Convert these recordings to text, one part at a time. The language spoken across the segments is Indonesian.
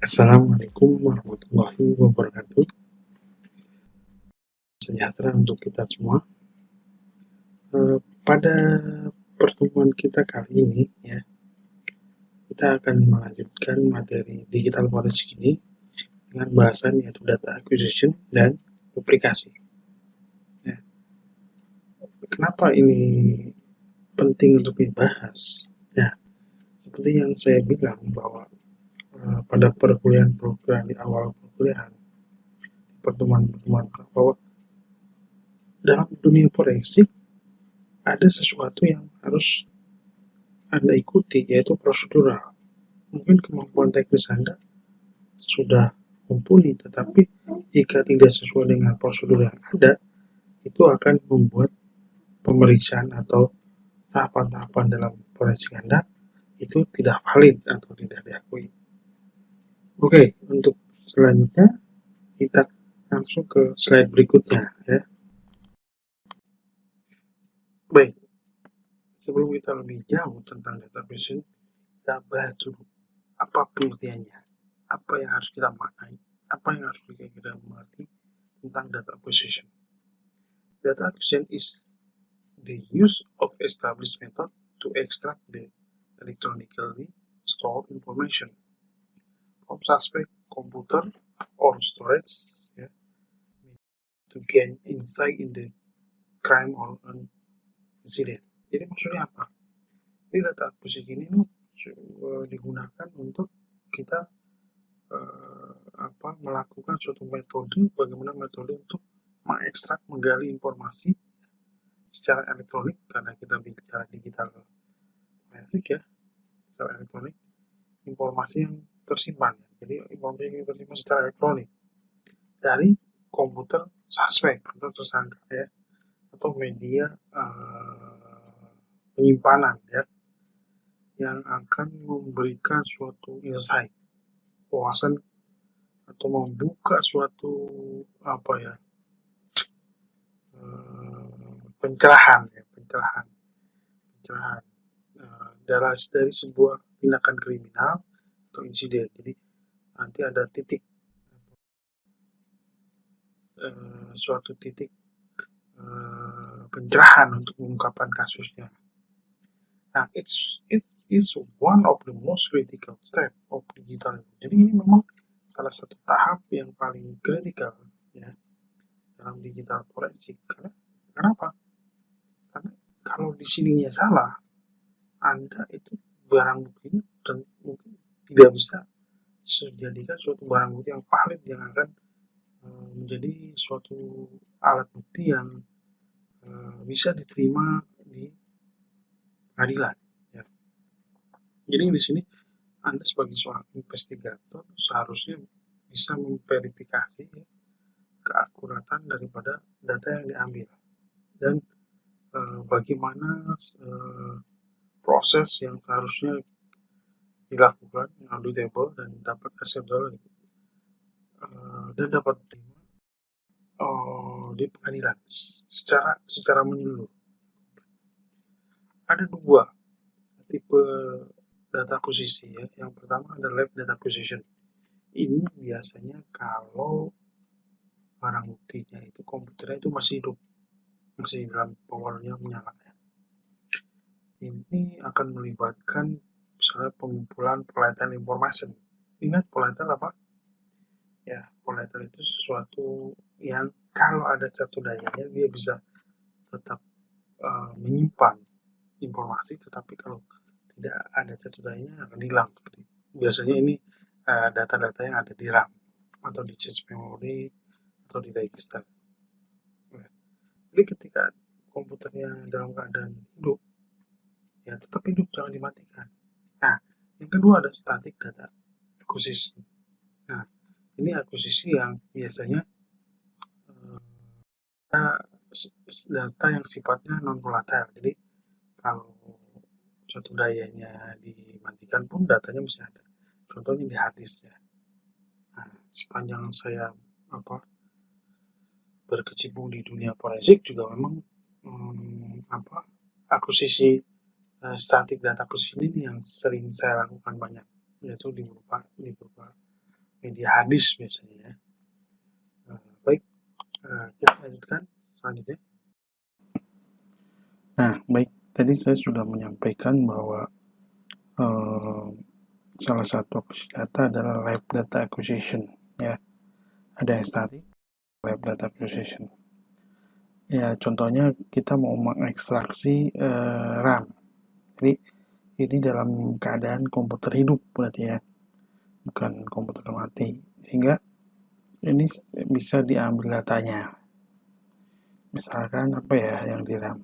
Assalamualaikum warahmatullahi wabarakatuh. Sejahtera untuk kita semua. Pada pertemuan kita kali ini, ya, kita akan melanjutkan materi digital forensik ini dengan bahasan yaitu data acquisition dan duplikasi. Ya. Kenapa ini penting untuk dibahas? Ya, seperti yang saya bilang bahwa pada perkuliahan di awal perkuliahan, pertemuan-pertemuan bahwa dalam dunia forensik ada sesuatu yang harus Anda ikuti, yaitu prosedural. Mungkin kemampuan teknis Anda sudah mumpuni, tetapi jika tidak sesuai dengan prosedur yang ada, itu akan membuat pemeriksaan atau tahapan-tahapan dalam forensik Anda itu tidak valid atau tidak diakui. Oke, untuk selanjutnya kita langsung ke slide berikutnya, ya. Baik, sebelum kita lebih jauh tentang data acquisition, kita bahas dulu apa pengertiannya, apa yang harus kita maknai, apa yang harus kita mengerti tentang data acquisition. Data acquisition is the use of established method to extract the electronically stored information from suspect computer or storage, yeah, to gain insight in the crime or an incident. Jadi maksudnya apa? Ini data acquisition ini digunakan untuk kita melakukan suatu metode, bagaimana metode untuk mengekstrak, menggali informasi secara elektronik, karena kita bicara digital forensik, ya, secara elektronik, informasi yang tersimpan. Jadi informasi yang tersimpan secara elektronik dari komputer suspek atau tersangka, ya, atau media penyimpanan, ya, yang akan memberikan suatu insight, wawasan, atau membuka suatu pencerahan dari sebuah tindakan kriminal atau insiden. Jadi nanti ada titik suatu titik pencerahan untuk mengungkapkan kasusnya. Nah, it is one of the most critical step of digital. Jadi ini memang salah satu tahap yang paling kritikal, ya, dalam digital forensik. Kenapa? Karena kalau di sininya salah, Anda itu barang bukti dan mungkin tidak bisa dijadikan suatu barang bukti yang valid yang akan menjadi suatu alat bukti yang bisa diterima di pengadilan, ya. Jadi di sini Anda sebagai seorang investigator seharusnya bisa memverifikasi, ya, keakuratan daripada data yang diambil dan bagaimana proses yang harusnya dilakukan yang auditable dan dapat acceptable dan dapat diterima di pengadilan secara menyeluruh. Ada dua tipe data akuisisi, ya. Yang pertama ada lab data acquisition. Ini biasanya kalau barang buktinya itu komputernya itu masih hidup, masih dalam powernya menyala. Ini akan melibatkan misalnya pengumpulan volatile information. Ingat volatile apa? Ya, volatile itu sesuatu yang kalau ada satu dayanya dia bisa tetap menyimpan informasi, tetapi kalau tidak ada satu dayanya akan hilang. Biasanya ini data-data yang ada di RAM atau di cache memory atau di register. Jadi ketika komputernya dalam keadaan hidup, ya tetap hidup, jangan dimatikan. Nah, yang kedua ada static data acquisition. Nah, ini akuisisi yang biasanya data yang sifatnya non volatile. Jadi kalau suatu dayanya dimatikan pun datanya masih ada. Contohnya di hard disk, ya. Nah, sepanjang saya berkecimpung di dunia forensik juga memang akuisisi static data acquisition ini yang sering saya lakukan banyak, yaitu di berupa media hadis biasanya ya. Baik, kita lanjutkan selanjutnya. Nah, baik, tadi saya sudah menyampaikan bahwa salah satu data adalah live data acquisition ya. Ada yang static, live data acquisition. Ya, contohnya kita mau mengekstraksi RAM. Jadi ini dalam keadaan komputer hidup berarti ya, bukan komputer mati. Sehingga ini bisa diambil datanya. Misalkan apa ya yang di RAM.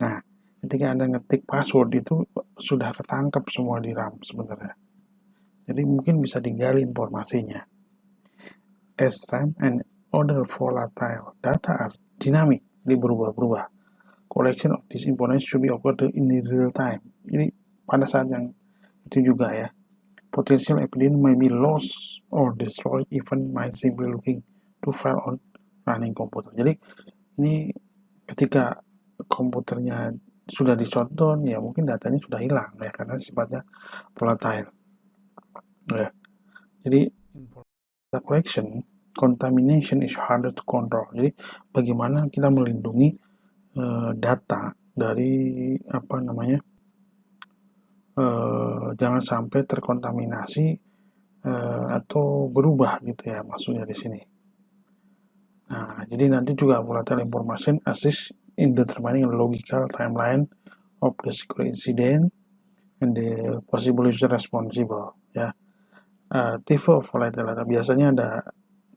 Nah, ketika Anda ngetik password itu sudah ketangkep semua di RAM sebenarnya. Jadi mungkin bisa digali informasinya. As RAM and other volatile data are dynamic, jadi berubah-ubah. Collection of this information should be occurred in real time. Jadi pada saat yang itu juga ya, potential evidence may be lost or destroyed even by simply looking to file on running computer. Jadi ini ketika komputernya sudah di-shutdown ya mungkin datanya sudah hilang ya karena sifatnya volatile. Ya. Jadi data collection contamination is harder to control. Jadi bagaimana kita melindungi data dari jangan sampai terkontaminasi atau berubah gitu ya maksudnya di sini. Nah, jadi nanti juga volatile information assist in determining logical timeline of the security incident and the possible user responsible ya. Tipe volatile data biasanya ada,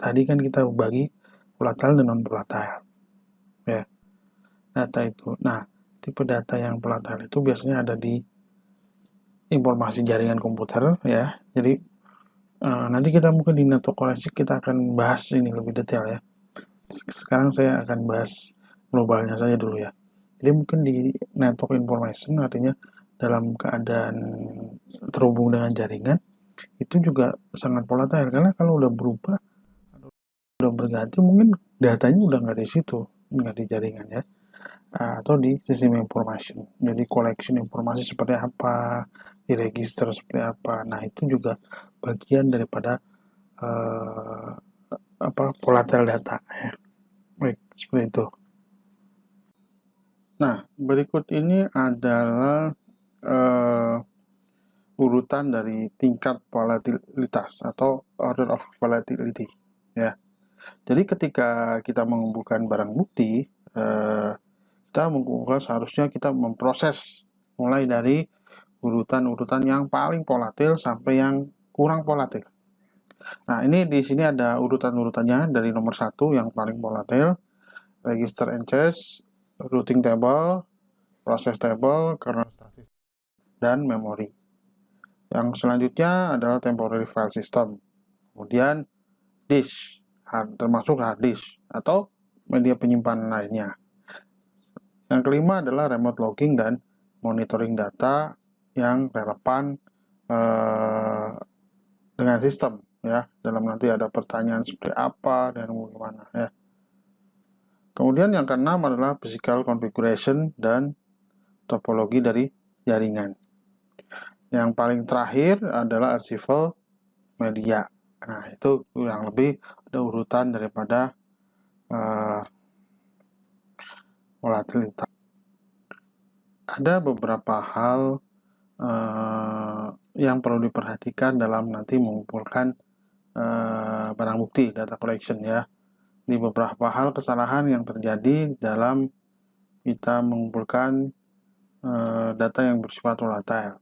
tadi kan kita bagi volatile dan non volatile ya data itu. Nah, tipe data yang volatile itu biasanya ada di informasi jaringan komputer ya. Jadi nanti kita mungkin di network forensik kita akan bahas ini lebih detail ya. Sekarang saya akan bahas globalnya saja dulu ya. Jadi mungkin di network information artinya dalam keadaan terhubung dengan jaringan itu juga sangat volatile karena kalau udah berubah, udah berganti mungkin datanya udah nggak di situ, nggak di jaringan ya, atau di sistem information. Jadi collection informasi seperti apa, di register seperti apa. Nah itu juga bagian daripada volatile data ya. Baik, seperti itu. Nah, berikut ini adalah urutan dari tingkat volatilitas atau order of volatility ya. Jadi ketika kita mengumpulkan barang bukti, kita mengumpulkan seharusnya kita memproses mulai dari urutan-urutan yang paling volatil sampai yang kurang volatil. Nah, ini di sini ada urutan-urutannya dari nomor 1 yang paling volatil, register and cache, routing table, process table, kernel stasis, dan memory. Yang selanjutnya adalah temporary file system. Kemudian disk, termasuk hard disk atau media penyimpanan lainnya. Yang kelima adalah remote logging dan monitoring data yang relevan dengan sistem ya. Dalam nanti ada pertanyaan seperti apa dan bagaimana ya. Kemudian yang keenam adalah physical configuration dan topologi dari jaringan. Yang paling terakhir adalah archival media. Nah, itu kurang lebih ada urutan daripada volatilitas. Ada beberapa hal yang perlu diperhatikan dalam nanti mengumpulkan barang bukti, data collection ya. Di beberapa hal kesalahan yang terjadi dalam kita mengumpulkan data yang bersifat volatile.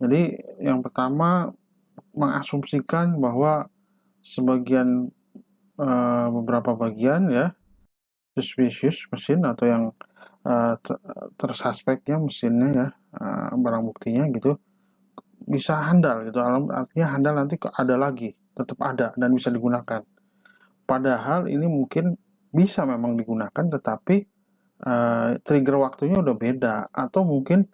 Jadi yang pertama mengasumsikan bahwa sebagian beberapa bagian ya suspicious mesin atau yang tersuspeknya mesinnya ya, barang buktinya gitu bisa handal gitu, artinya handal nanti ada lagi, tetap ada dan bisa digunakan. Padahal ini mungkin bisa memang digunakan tetapi trigger waktunya udah beda atau mungkin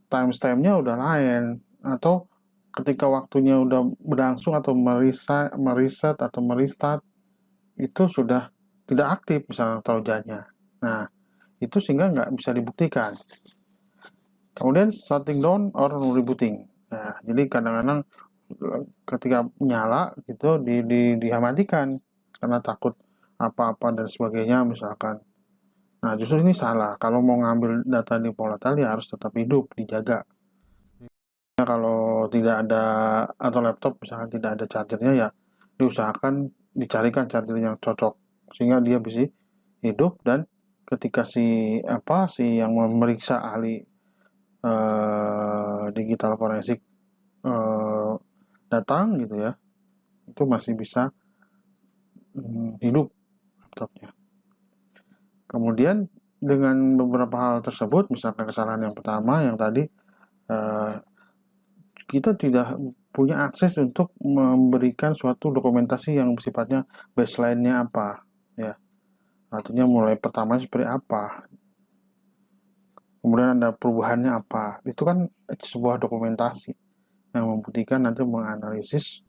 timestamp-nya udah lain atau ketika waktunya udah berlangsung atau mereset atau merestart itu sudah tidak aktif misalnya trojannya. Nah, itu sehingga nggak bisa dibuktikan. Kemudian shutting down or rebooting. Nah, jadi kadang-kadang ketika nyala gitu dimatikan karena takut apa-apa dan sebagainya misalkan. Nah, justru ini salah. Kalau mau ngambil data di volatile ya harus tetap hidup, dijaga. Nah, kalau tidak ada atau laptop misalkan tidak ada chargernya ya diusahakan dicarikan charger yang cocok sehingga dia bisa hidup dan ketika si yang memeriksa ahli digital forensik datang gitu ya, itu masih bisa hidup laptopnya. Kemudian dengan beberapa hal tersebut, misalkan kesalahan yang pertama yang tadi kita tidak punya akses untuk memberikan suatu dokumentasi yang sifatnya baseline-nya apa ya, artinya mulai pertama seperti apa, kemudian ada perubahannya apa, itu kan sebuah dokumentasi yang membuktikan nanti menganalisis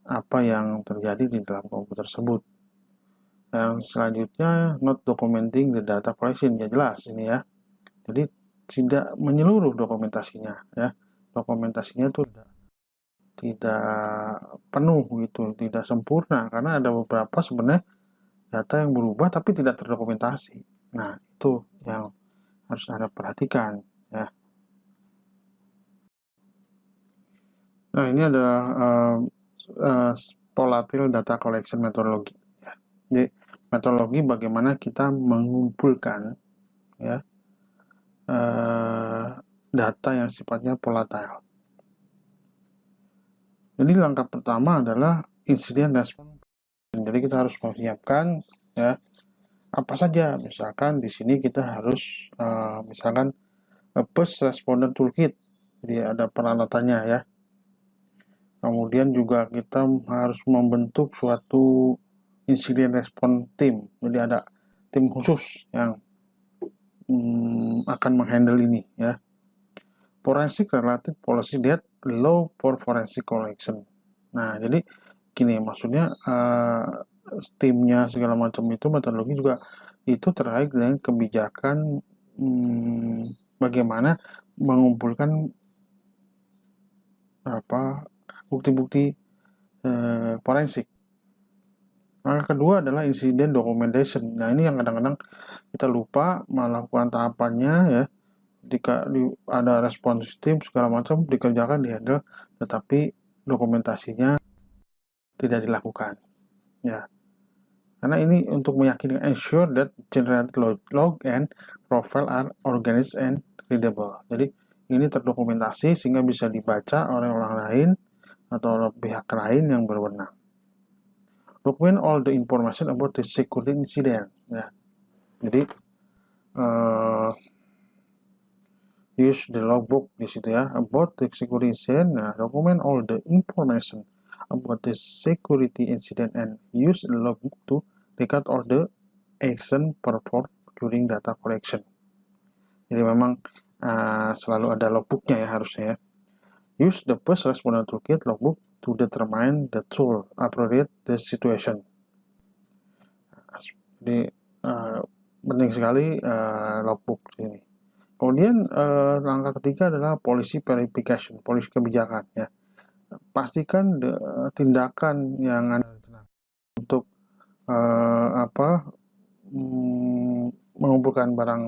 apa yang terjadi di dalam komputer tersebut. Yang selanjutnya, not documenting the data collection, ya jelas ini ya. Jadi tidak menyeluruh dokumentasinya ya. Dokumentasinya itu tidak penuh gitu, tidak sempurna karena ada beberapa sebenarnya data yang berubah tapi tidak terdokumentasi. Nah, itu yang harus Anda perhatikan ya. Nah, ini adalah volatile data collection methodology ya. Jadi metodologi bagaimana kita mengumpulkan ya data yang sifatnya volatile. Jadi langkah pertama adalah insiden respon. Jadi kita harus menyiapkan ya apa saja. Misalkan di sini kita harus misalkan post responder toolkit. Jadi ada peralatannya ya. Kemudian juga kita harus membentuk suatu insiden respon team. Jadi ada tim khusus yang akan menghandle ini ya. Forensic related policy that allow for forensic collection. Nah, jadi gini maksudnya timnya segala macam itu metodologi juga itu terkait dengan kebijakan bagaimana mengumpulkan bukti-bukti forensik. Langkah kedua adalah incident documentation. Nah, ini yang kadang-kadang kita lupa melakukan tahapannya ya. Jika ada respons tim segala macam dikerjakan, dihandle, tetapi dokumentasinya tidak dilakukan ya, karena ini untuk meyakinkan ensure that generated log and profile are organized and readable. Jadi ini terdokumentasi sehingga bisa dibaca oleh orang lain atau oleh pihak lain yang berwenang. Document all the information about the security incident ya. Jadi use the logbook di situ ya about the security incident. Nah, document all the information about the security incident and use the logbook to record all the action performed during data collection. Jadi memang selalu ada logbooknya ya harusnya ya. Use the first responder toolkit logbook to determine the tool appropriate the situation. Jadi penting sekali logbook ini. Kemudian langkah ketiga adalah policy verification, polisi kebijakan ya. Pastikan tindakan yang untuk mengumpulkan barang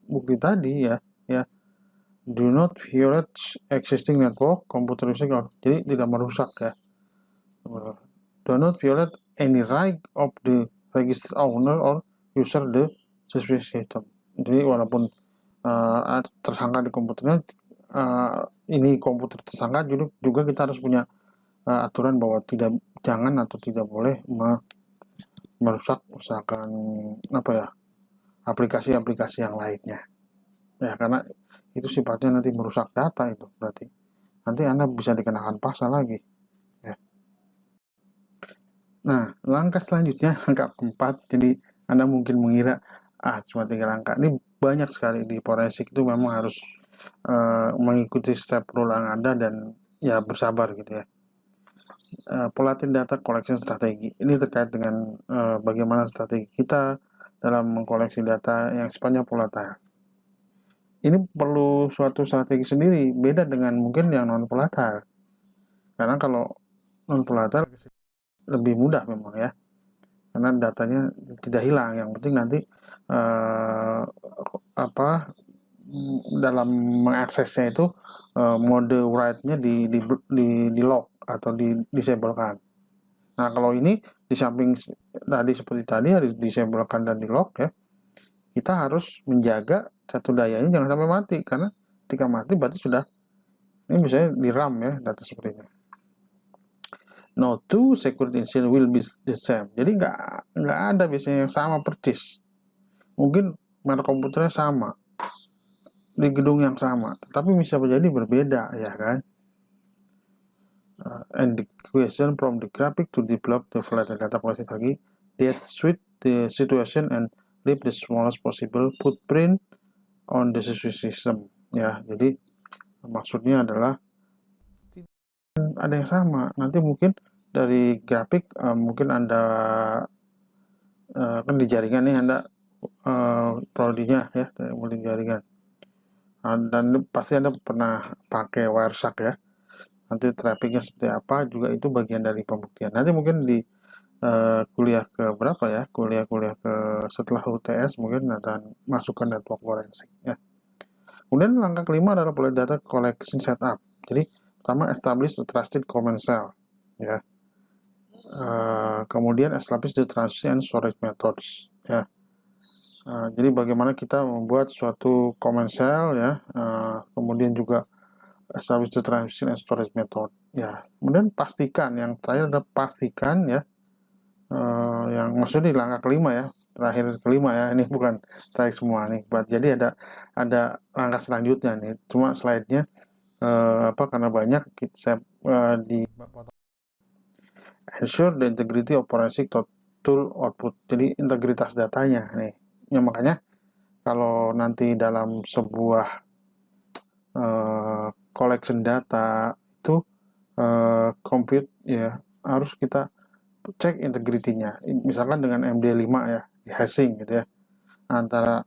bukti tadi ya do not violate existing network computer usage. Jadi tidak merusak ya. Do not violate any right of the registered owner or user the suspicious system. Jadi walaupun tersangka di komputernya ini komputer tersangka juga kita harus punya aturan bahwa jangan atau tidak boleh merusak misalkan aplikasi-aplikasi yang lainnya ya, karena itu sifatnya nanti merusak data, itu berarti nanti Anda bisa dikenakan pasal lagi ya. Nah, langkah selanjutnya langkah keempat. Jadi Anda mungkin mengira cuma 3 langkah. Ini banyak sekali di forensik itu, memang harus mengikuti step rule yang ada dan ya bersabar gitu ya. Volatile data collection strategi ini terkait dengan bagaimana strategi kita dalam mengkoleksi data yang sifatnya volatile. ini perlu suatu strategi sendiri, beda dengan mungkin yang non volatile. Karena kalau non volatile lebih mudah memang ya, karena datanya tidak hilang. Yang penting nanti dalam mengaksesnya itu mode write-nya di lock atau disablekan. Nah, kalau ini di samping tadi seperti tadi harus disablekan dan di lock ya, kita harus menjaga satu dayanya jangan sampai mati, karena ketika mati berarti sudah ini misalnya di RAM ya data seperti ini. No two security incident will be the same. Jadi nggak ada biasanya yang sama persis. Mungkin merek komputernya sama di gedung yang sama, tetapi bisa menjadi berbeda ya kan. And the question from the graphic to develop the flat data process lagi, that suit the situation and leave the smallest possible footprint on the system ya. Jadi maksudnya adalah ada yang sama. Nanti mungkin dari grafik mungkin Anda kan di jaringan nih Anda prodinya ya, mulai jaringan. Dan pasti Anda pernah pakai Wireshark ya. Nanti trafficnya seperti apa juga itu bagian dari pembuktian. Nanti mungkin di kuliah ke berapa ya? Kuliah ke setelah UTS mungkin akan masukkan network forensik ya. Kemudian langkah kelima adalah pola data collection setup. Jadi pertama establish the trusted common cell ya. Kemudian establish the transition and storage methods ya. Jadi bagaimana kita membuat suatu common cell ya, kemudian juga establish the transition and storage method ya. Kemudian pastikan, yang terakhir adalah pastikan ya, yang maksudnya di langkah kelima ya, terakhir kelima ya, ini bukan terakhir semua nih. Jadi ada langkah selanjutnya nih, cuma slide-nya karena banyak saya di ensure the integrity of forensic tool output. Jadi integritas datanya nih. Ya, makanya kalau nanti dalam sebuah collection data itu compute ya harus kita cek integritinya. Misalkan dengan MD5 ya, di hashing gitu ya. Antara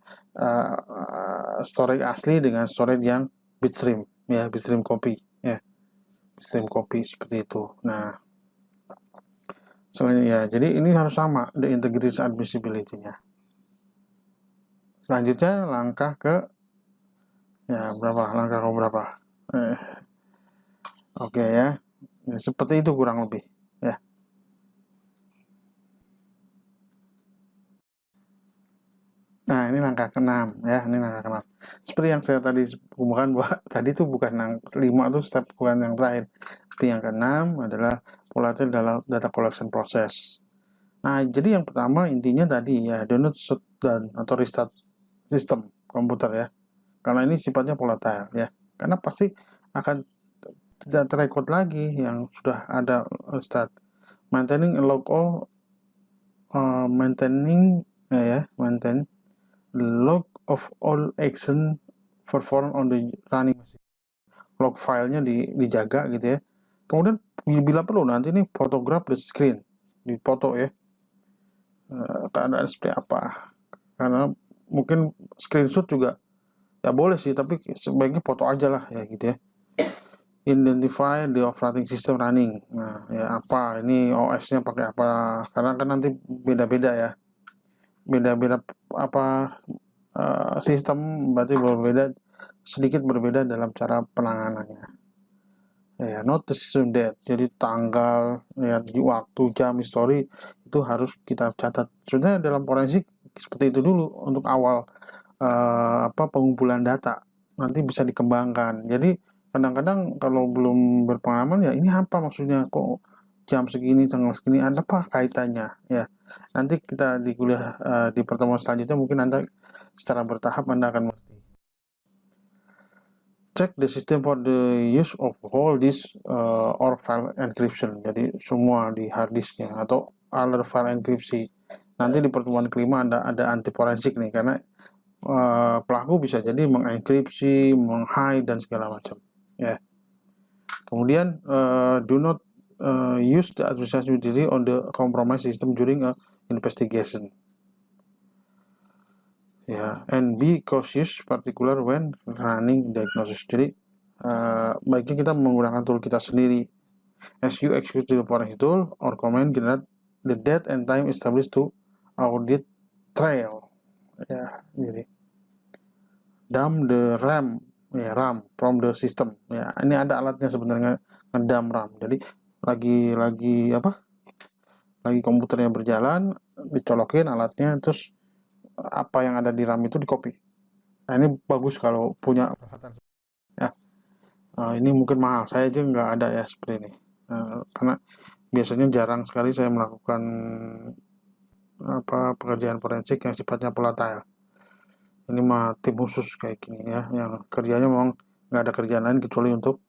storage asli dengan storage yang bitstream ya, bitstream copy ya. Bitstream copy seperti itu. Nah, ya, jadi ini harus sama the integrity admissibility-nya. Selanjutnya langkah ke ya langkah ke berapa? Oke ya. Seperti itu kurang lebih ya. Nah, ini langkah ke-6 ya, ini langkah ke-6. Seperti yang saya tadi kemukakan bahwa tadi itu bukan 5 itu step bukan yang terakhir. Tapi yang ke-6 adalah volatile data collection process. Nah, jadi yang pertama intinya tadi ya, do not shut down atau restart sistem komputer ya. Karena ini sifatnya volatile ya. Karena pasti akan tidak terrecord lagi yang sudah ada start. Maintaining a log all maintain log of all action performed on the running machine. Log filenya dijaga gitu ya. Kemudian bila perlu nanti ini photograph the screen, dipoto ya, keadaan seperti apa. Karena mungkin screenshot juga ya boleh sih, tapi sebaiknya foto aja lah ya gitu ya. Identify the operating system running. Nah ya apa ini OS-nya pakai apa, karena kan nanti beda-beda ya, beda-beda sistem berarti sedikit berbeda dalam cara penanganannya ya. Not the system date, jadi tanggal ya, waktu, jam, history itu harus kita catat. Sebenarnya dalam forensik seperti itu dulu untuk awal pengumpulan data, nanti bisa dikembangkan. Jadi kadang-kadang kalau belum berpengalaman ya ini apa maksudnya, kok jam segini tanggal segini, ada apa kaitannya ya. Nanti kita di kuliah di pertemuan selanjutnya mungkin Anda secara bertahap Anda akan mengerti. Check the system for the use of whole disk or file encryption. Jadi semua di hard disknya atau other file encryption. Nanti di pertemuan kelima ada anti forensik nih, karena pelaku bisa jadi mengenkripsi, menghide dan segala macam ya. Kemudian do not use the administration utility on the compromised system during a investigation ya, and be cautious particular when running diagnosis. Jadi baiknya kita menggunakan tool kita sendiri. As you execute the forensic tool or command generate the date and time established to audit trail. Ya, jadi dump the RAM, ya RAM from the system. Ya, ini ada alatnya sebenarnya, ngedump RAM. Jadi lagi komputernya berjalan, dicolokin alatnya, terus apa yang ada di RAM itu di copy. Nah, ini bagus kalau punya peralatan ya. Ini mungkin mahal, saya aja nggak ada ya seperti ini. Karena biasanya jarang sekali saya melakukan pekerjaan forensik yang sifatnya volatile. Ini mah tim khusus kayak gini ya, yang kerjanya memang nggak ada kerjaan lain kecuali untuk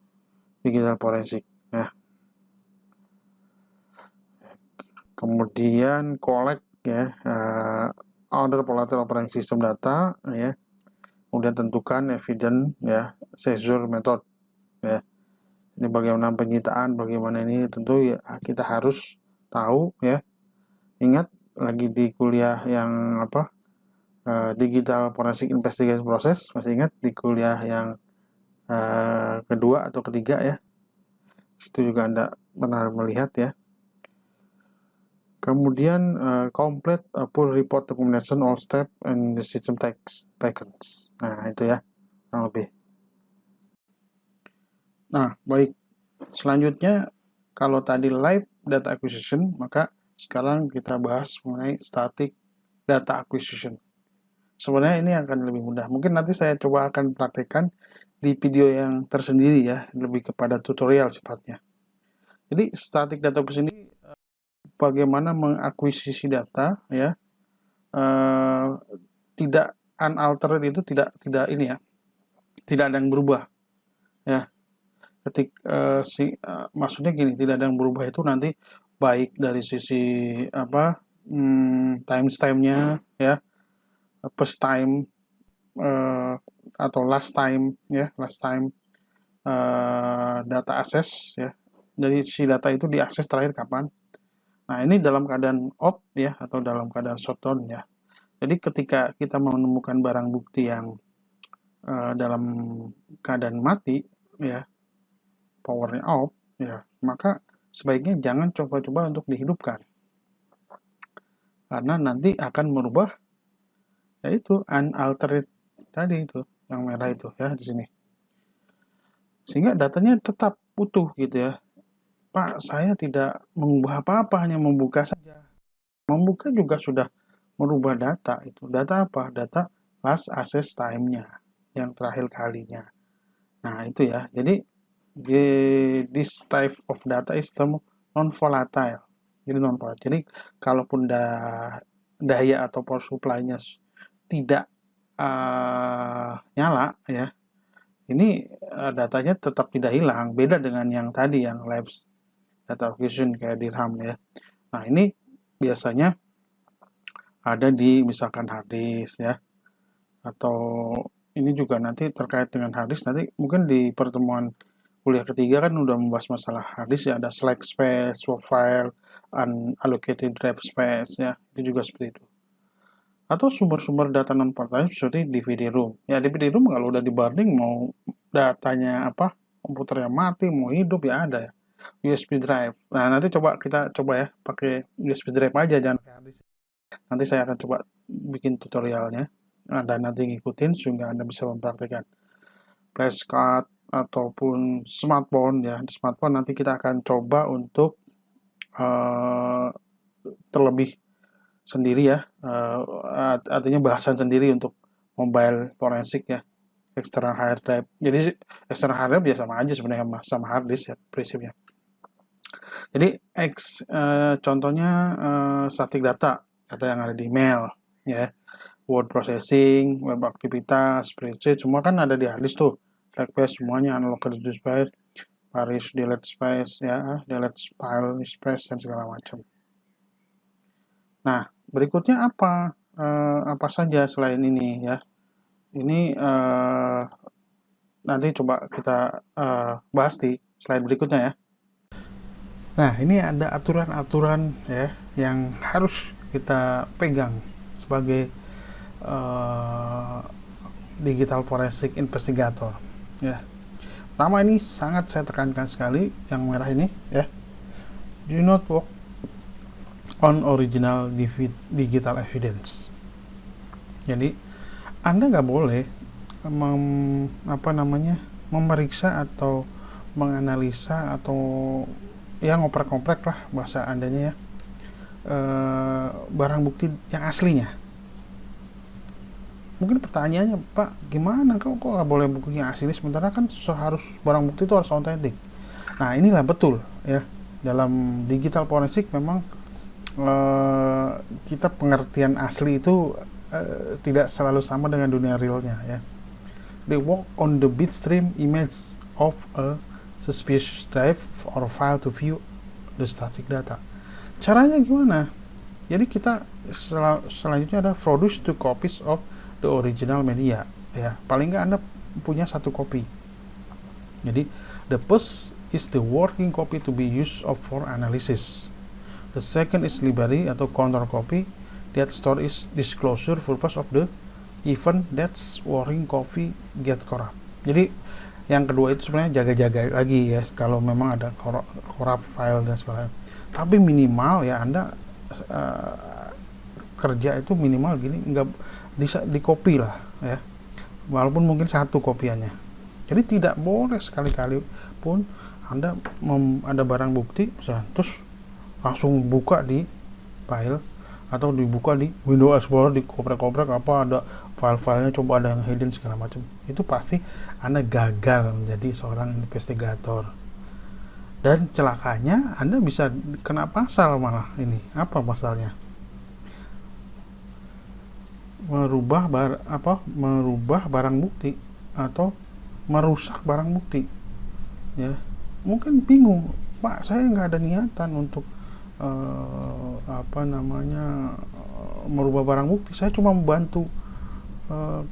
digital forensik ya. Kemudian collect ya, order volatile operating system data ya. Kemudian tentukan evidence ya, seizure method ya. Ini bagaimana penyitaan, bagaimana ini tentu ya kita harus tahu ya. Ingat lagi di kuliah yang digital forensic investigation process, masih ingat di kuliah yang kedua atau ketiga ya, itu juga Anda pernah melihat ya. Kemudian complete full report documentation all step and the system taken. Nah itu ya kurang lebih. Nah baik, selanjutnya kalau tadi live data acquisition, maka sekarang kita bahas mengenai static data acquisition. Sebenarnya ini akan lebih mudah. Mungkin nanti saya coba akan praktekkan di video yang tersendiri ya, lebih kepada tutorial sifatnya. Jadi static data acquisition ini bagaimana mengakuisisi data ya, tidak unaltered, itu tidak ini ya, tidak ada yang berubah ya. Maksudnya gini, tidak ada yang berubah itu nanti baik dari sisi timestamp-nya ya, first time atau last time ya, data access ya. Jadi si data itu diakses terakhir kapan. Nah ini dalam keadaan off ya, atau dalam keadaan shutdown ya. Jadi ketika kita menemukan barang bukti yang dalam keadaan mati ya, powernya off ya, maka sebaiknya jangan coba-coba untuk dihidupkan, karena nanti akan merubah yaitu unaltered tadi itu yang merah itu ya di sini, sehingga datanya tetap utuh gitu ya. Pak, saya tidak mengubah apa-apa, hanya membuka saja. Membuka juga sudah merubah data itu. Data apa? Data last access time-nya, yang terakhir kalinya. Nah itu ya, jadi this type of data is non-volatile. Jadi non-volatile. Jadi kalaupun daya atau power supply-nya tidak nyala ya, ini datanya tetap tidak hilang. Beda dengan yang tadi, yang live data acquisition kayak di RAM ya. Nah ini biasanya ada di misalkan hard disk ya, atau ini juga nanti terkait dengan hard disk, nanti mungkin di pertemuan kuliah ketiga kan udah membahas masalah hard disk ya, ada slack space, swap file, unallocated drive space ya, itu juga seperti itu. Atau sumber-sumber data non-volatile seperti DVD room. Ya DVD room kalau udah di burning, mau datanya komputernya mati, mau hidup ya ada ya. USB drive. Nah nanti kita coba ya pakai USB drive aja, jangan pakai hard disk. Nanti saya akan coba bikin tutorialnya. Anda nanti ngikutin sehingga Anda bisa mempraktikkan. Flashcard ataupun smartphone ya. Di smartphone nanti kita akan coba untuk terlebih sendiri ya, artinya bahasan sendiri untuk mobile forensik ya, external hard drive. Jadi external hard drive ya sama aja sebenarnya sama hard disk ya prinsipnya. Jadi contohnya static data yang ada di email ya, word processing, web aktivitas, spreadsheet, semua kan ada di hard disk tuh. Slack space semuanya, unallocated space, parish delete space ya, delete file space dan segala macam. Nah berikutnya apa saja selain ini ya. Ini nanti coba kita bahas di slide berikutnya ya. Nah ini ada aturan-aturan ya yang harus kita pegang sebagai digital forensic investigator ya. Pertama, ini sangat saya tekankan sekali, yang merah ini ya, do not work on original digital evidence. Jadi Anda nggak boleh memeriksa atau menganalisa atau ya ngoprek-ngoprek lah bahasa Andanya ya, barang bukti yang aslinya. Mungkin pertanyaannya, Pak, gimana kok nggak boleh buku yang asli, sementara kan harus barang bukti itu harus otentik. Nah, inilah betul ya, dalam digital forensik memang kita pengertian asli itu tidak selalu sama dengan dunia realnya ya. They work on the bitstream image of a suspicious drive or file to view the static data. Caranya gimana? Jadi kita selanjutnya ada produce two copies of the original media ya. Paling nggak Anda punya satu kopi. Jadi the first is the working copy to be used for analysis. The second is library atau counter copy that store is disclosure purpose of the event that's working copy get corrupt. Jadi yang kedua itu sebenarnya jaga-jaga lagi ya, kalau memang ada corrupt file dan sebagainya. Tapi minimal ya Anda kerja itu minimal gini, nggak bisa di copy lah ya, walaupun mungkin satu kopiannya. Jadi tidak boleh sekali-kali pun Anda ada barang bukti misalnya, terus langsung buka di file atau dibuka di Windows Explorer, di koprek-koprek apa ada file-filenya, coba ada yang hidden segala macam. Itu pasti Anda gagal menjadi seorang investigator. Dan celakanya Anda bisa kena pasal malah. Ini apa pasalnya? Merubah barang bukti atau merusak barang bukti ya. Mungkin bingung, Pak, saya nggak ada niatan untuk merubah barang bukti, saya cuma membantu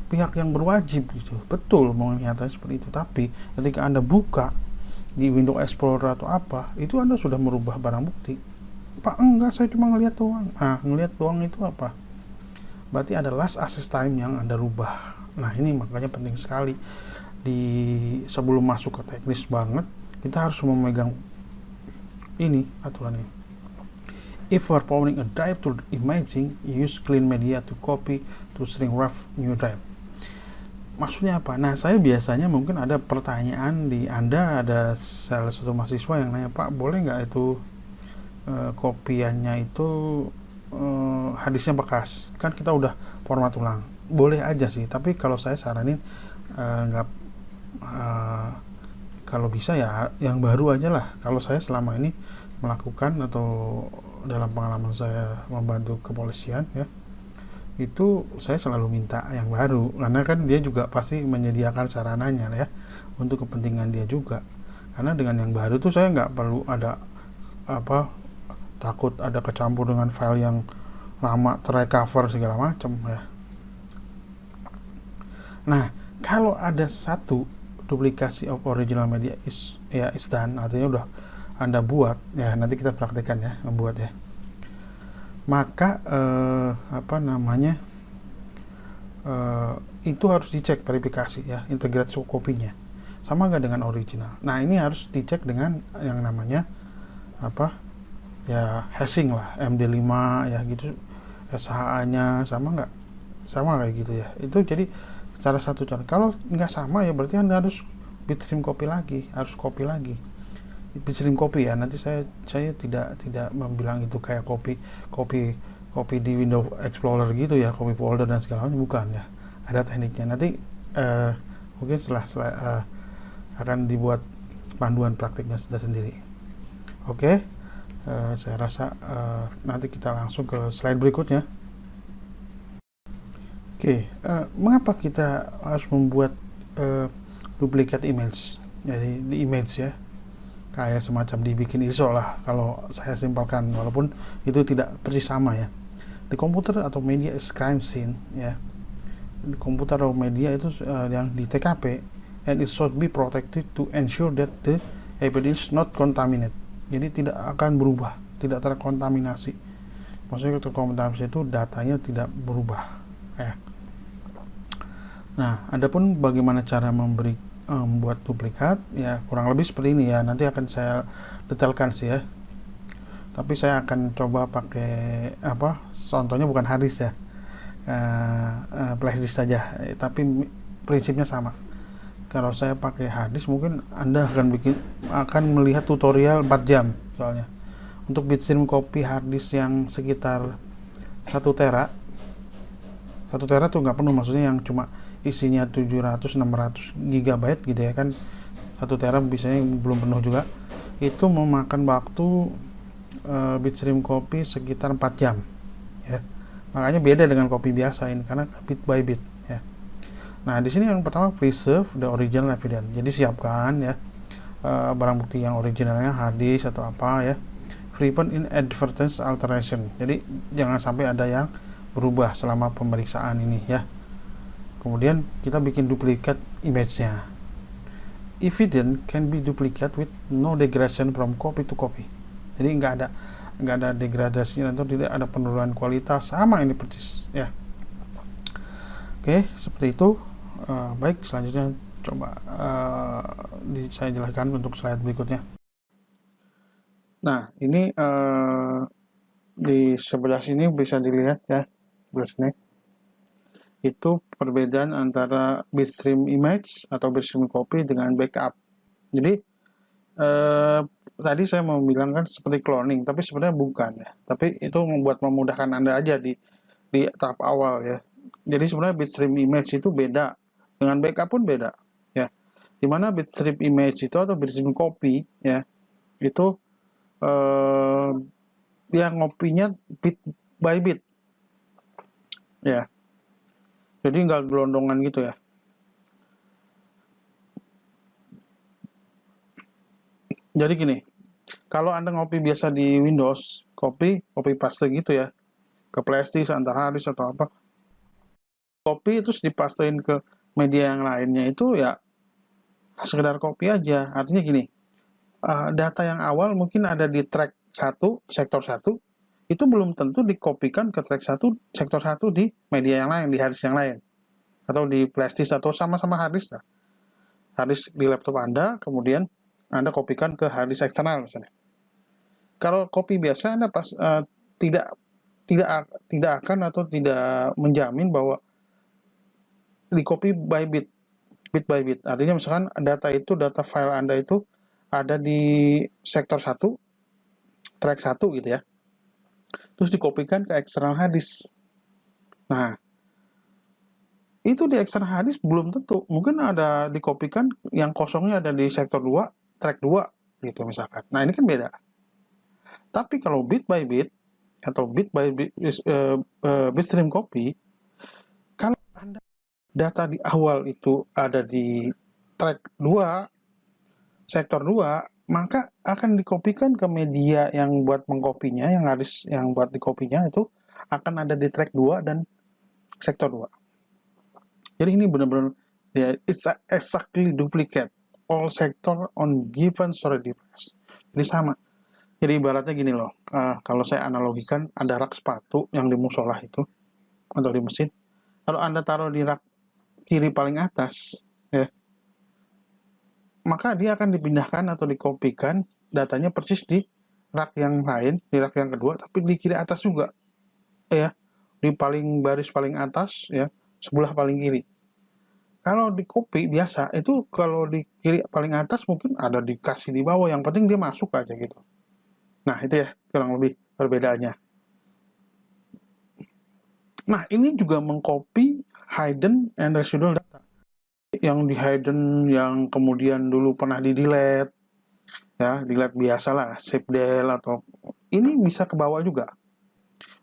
pihak yang berwajib gitu. Betul mau niatan seperti itu, tapi ketika Anda buka di Windows Explorer atau apa, itu Anda sudah merubah barang bukti. Pak, enggak, saya cuma ngelihat doang. Ngelihat doang itu apa? Berarti ada last access time yang Anda rubah. Nah, ini makanya penting sekali sebelum masuk ke teknis banget, kita harus memegang ini aturan ini. If performing a drive to imaging, use clean media to copy to shrink wrap new drive. Maksudnya apa? Nah, saya biasanya mungkin ada pertanyaan di Anda, ada salah satu mahasiswa yang nanya, Pak, boleh nggak itu kopiannya itu hadisnya bekas, kan kita udah format ulang. Boleh aja sih, tapi kalau saya saranin kalau bisa ya yang baru aja lah. Kalau saya selama ini melakukan atau dalam pengalaman saya membantu kepolisian ya, itu saya selalu minta yang baru, karena kan dia juga pasti menyediakan sarananya ya untuk kepentingan dia juga. Karena dengan yang baru tuh saya nggak perlu ada takut ada kecampur dengan file yang lama terrecover segala macam ya. Nah, kalau ada satu duplikasi of original media is done, artinya udah Anda buat ya, nanti kita praktekkan ya, membuat ya. Maka itu harus dicek verifikasi ya, integrate kopinya sama nggak dengan original. Nah, ini harus dicek dengan yang namanya hashing lah, MD5 ya gitu, SHA-nya sama nggak, sama kayak gitu ya. Itu jadi cara satu cara. Kalau nggak sama ya berarti Anda harus bitstream copy lagi, harus copy lagi bitstream copy ya. Nanti saya tidak membilang itu kayak copy di Windows Explorer gitu ya, copy folder dan segala macam, bukan ya. Ada tekniknya. Nanti mungkin setelah akan dibuat panduan praktiknya sendiri. Oke. Saya rasa nanti kita langsung ke slide berikutnya. Oke, mengapa kita harus membuat duplikat image? Jadi di image ya, kayak semacam dibikin ISO lah kalau saya simpelkan, walaupun itu tidak persis sama ya. Di komputer atau media is crime scene ya. Di komputer atau media itu yang di TKP, and it should be protected to ensure that the evidence not contaminated. Jadi tidak akan berubah, tidak terkontaminasi. Maksudnya terkontaminasi itu datanya tidak berubah ya. Nah, adapun bagaimana cara membuat duplikat, ya kurang lebih seperti ini ya. Nanti akan saya detailkan sih ya. Tapi saya akan coba pakai apa? Contohnya bukan hard disk ya, flash disk saja. Tapi prinsipnya sama. Kalau saya pakai hard disk, mungkin Anda akan melihat tutorial 4 jam soalnya. Untuk bitstream copy hard disk yang sekitar 1 tera, 1 tera tuh nggak penuh, maksudnya yang cuma isinya 700-600 GB gitu ya kan. 1 tera biasanya belum penuh juga. Itu memakan waktu bitstream copy sekitar 4 jam ya. Makanya beda dengan copy biasa ini karena bit by bit ya. Nah, di sini yang pertama preserve the original evidence. Jadi siapkan ya barang bukti yang originalnya, hard disk atau apa ya. Prevent inadvertent alteration. Jadi jangan sampai ada yang berubah selama pemeriksaan ini ya. Kemudian kita bikin duplikat image-nya. Evidence can be duplicate with no degradation from copy to copy. Jadi nggak ada degradasi atau tidak ada penurunan kualitas, sama ini persis ya. Oke, seperti itu. Baik, selanjutnya coba saya jelaskan untuk slide berikutnya. Nah, ini di sebelah sini bisa dilihat ya, sebelah sini itu perbedaan antara bitstream image atau bitstream copy dengan backup. Jadi tadi saya mau bilang kan seperti cloning, tapi sebenarnya bukan ya. Tapi itu memudahkan Anda aja di tahap awal ya. Jadi sebenarnya bitstream image itu beda dengan backup pun beda ya. Dimana bitstream image itu atau bitstream copy ya itu dia ngopinya bit by bit ya. Jadi nggak gelondongan gitu ya. Jadi gini, kalau Anda ngopi biasa di Windows, copy paste gitu ya, ke flash disk, antara hard disk atau apa, copy terus dipastein ke media yang lainnya itu ya sekedar copy aja. Artinya gini, data yang awal mungkin ada di track 1, sektor 1, itu belum tentu dikopikan ke track 1, sektor 1 di media yang lain, di hard disk yang lain. Atau di flash disk atau sama-sama hard disk. Hard disk di laptop Anda, kemudian Anda kopikan ke hard disk eksternal misalnya. Kalau copy biasa Anda tidak akan atau tidak menjamin bahwa di copy by bit by bit. Artinya misalkan data file Anda itu ada di sektor 1, track 1 gitu ya. Terus dikopikan ke eksternal hard disk. Nah, itu di eksternal hard disk belum tentu. Mungkin ada dikopikan yang kosongnya ada di sektor 2, track 2 gitu misalkan. Nah, ini kan beda. Tapi kalau bit by bit atau bit by bit bitstream copy, kalau Anda data di awal itu ada di track 2, sektor 2, maka akan dikopikan ke media yang buat mengkopinya, yang buat dikopinya itu akan ada di track 2 dan sektor 2. Jadi ini benar-benar ya, it's exactly duplicate all sector on given storage device. Jadi sama. Jadi ibaratnya gini loh, kalau saya analogikan ada rak sepatu yang di musola itu atau di mesin. Kalau Anda taruh di rak kiri paling atas, ya, maka dia akan dipindahkan atau dikopikan datanya persis di rak yang lain, di rak yang kedua, tapi di kiri atas juga, ya, di baris paling atas, ya, sebelah paling kiri. Kalau di copy biasa itu kalau di kiri paling atas mungkin ada dikasih di bawah, yang penting dia masuk aja gitu. Nah itu ya kurang lebih perbedaannya. Nah ini juga mengcopy hidden and residual data. Yang di hidden yang kemudian dulu pernah di delete, ya delete biasa lah, save del atau ini bisa ke bawah juga.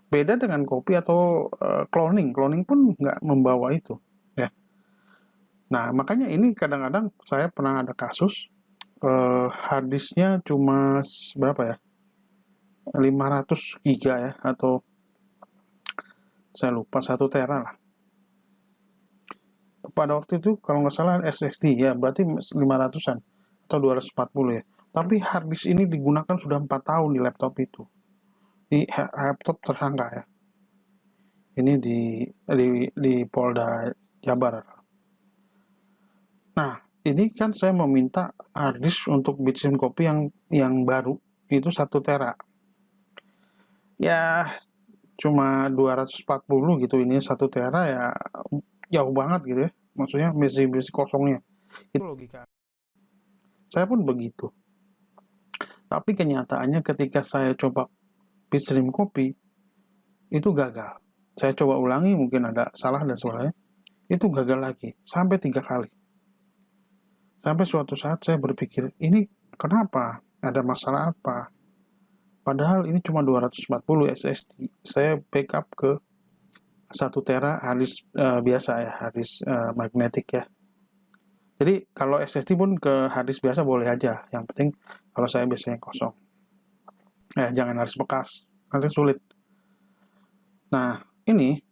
Beda dengan copy atau cloning pun nggak membawa itu, ya. Nah makanya ini kadang-kadang saya pernah ada kasus hard disknya cuma berapa ya, 500 giga ya, atau saya lupa 1 tera lah. Pada waktu itu kalau nggak salah SSD ya, berarti 500-an atau 240 ya. Tapi hard disk ini digunakan sudah 4 tahun di laptop itu. Di laptop tersangka ya. Ini di Polda Jabar. Nah, ini kan saya meminta hard disk untuk Bitsim Copy yang baru itu 1 tera. Ya cuma 240 gitu, ini 1 tera ya jauh banget gitu ya. Maksudnya besi kosongnya. Itu logika. Saya pun begitu. Tapi kenyataannya ketika saya coba Bitstream Copy itu gagal. Saya coba ulangi, mungkin ada salah dan sebagainya. Itu gagal lagi sampai 3 kali. Sampai suatu saat saya berpikir, ini kenapa? Ada masalah apa? Padahal ini cuma 240 SSD. Saya backup ke 1 tera harddisk biasa ya, harddisk magnetic ya. Jadi kalau SSD pun ke harddisk biasa boleh aja. Yang penting kalau saya biasanya kosong. Jangan harddisk bekas, nanti sulit. Nah, ini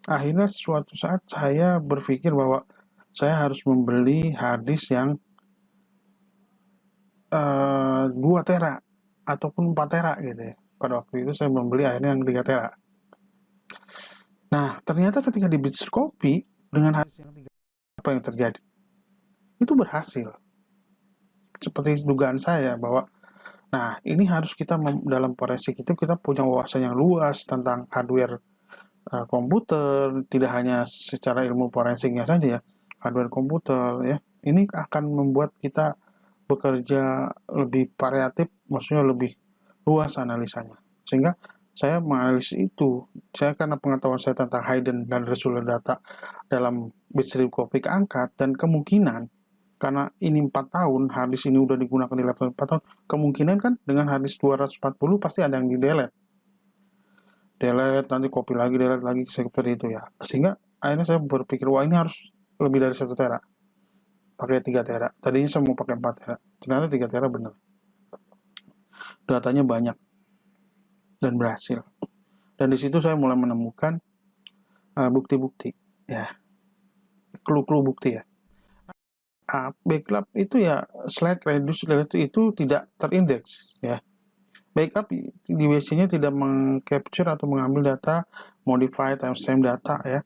akhirnya suatu saat saya berpikir bahwa saya harus membeli harddisk yang 2 tera ataupun 4 tera gitu ya. Pada waktu itu saya membeli akhirnya yang 3 tera. Nah, ternyata ketika di Bitstream Copy dengan harddisk yang 3 tera, apa yang terjadi? Itu berhasil. Seperti dugaan saya bahwa nah, ini harus kita dalam forensik itu kita punya wawasan yang luas tentang hardware komputer, tidak hanya secara ilmu forensiknya saja ya, hardware komputer ya. Ini akan membuat kita bekerja lebih variatif, maksudnya lebih luas analisanya. Sehingga saya menganalisis itu, saya karena pengetahuan saya tentang hidden dan resultant data dalam Bitstream Copy keangkat, dan kemungkinan karena ini 4 tahun, harddisk ini udah digunakan di laptop 4 tahun, kemungkinan kan dengan harddisk 240 pasti ada yang di delete, nanti copy lagi, delete lagi, seperti itu ya. Sehingga akhirnya saya berpikir, wah ini harus lebih dari 1 tera, pakai 3 tera. Tadinya saya mau pakai 4 tera, ternyata 3 tera benar. Datanya banyak dan berhasil. Dan di situ saya mulai menemukan bukti-bukti ya, clue-clue bukti ya. Backup itu ya slash reduce itu tidak terindeks ya. Backup di WC-nya tidak mengcapture atau mengambil data modify timestamp data ya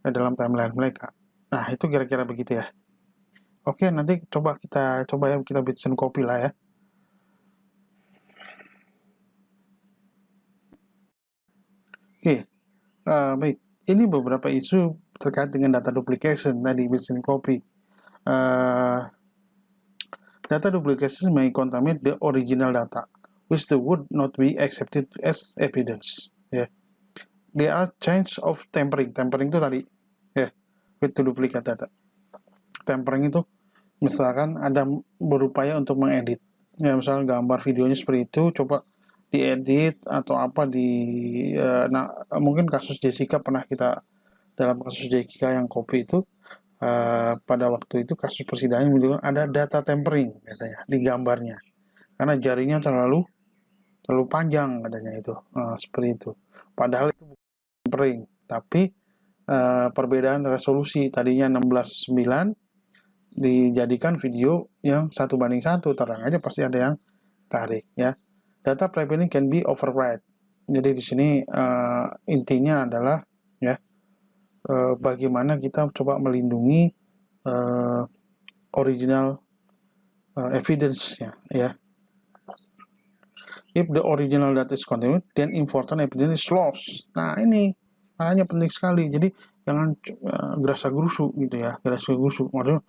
dalam timeline mereka. Nah, itu kira-kira begitu ya. Oke, nanti kita Bitstream Copy lah ya. Oke, baik. Ini beberapa isu terkait dengan data duplication tadi Bitstream Copy. Data duplication may contaminate the original data, which would not be accepted as evidence. Yeah. There are change of tampering. Tampering itu tadi, ya, with the duplicate data. Tampering itu misalkan ada berupaya untuk mengedit. Ya, misalnya gambar videonya seperti itu, coba diedit atau apa mungkin kasus Jessica dalam kasus Jessica yang copy itu. Pada waktu itu kasus persidangan menunjukkan ada data tampering katanya di gambarnya karena jarinya terlalu panjang katanya itu seperti itu. Padahal itu bukan tampering, tapi perbedaan resolusi tadinya 16:9 dijadikan video yang 1:1, terang aja pasti ada yang tarik ya. Data privacy can be override. Jadi di sini intinya adalah ya, bagaimana kita coba melindungi original evidence ya. If the original data is continued, then important evidence is lost. Nah, ini makanya penting sekali. Jadi jangan gerasa gerusu gitu ya, gerasa gerusu. Maksudnya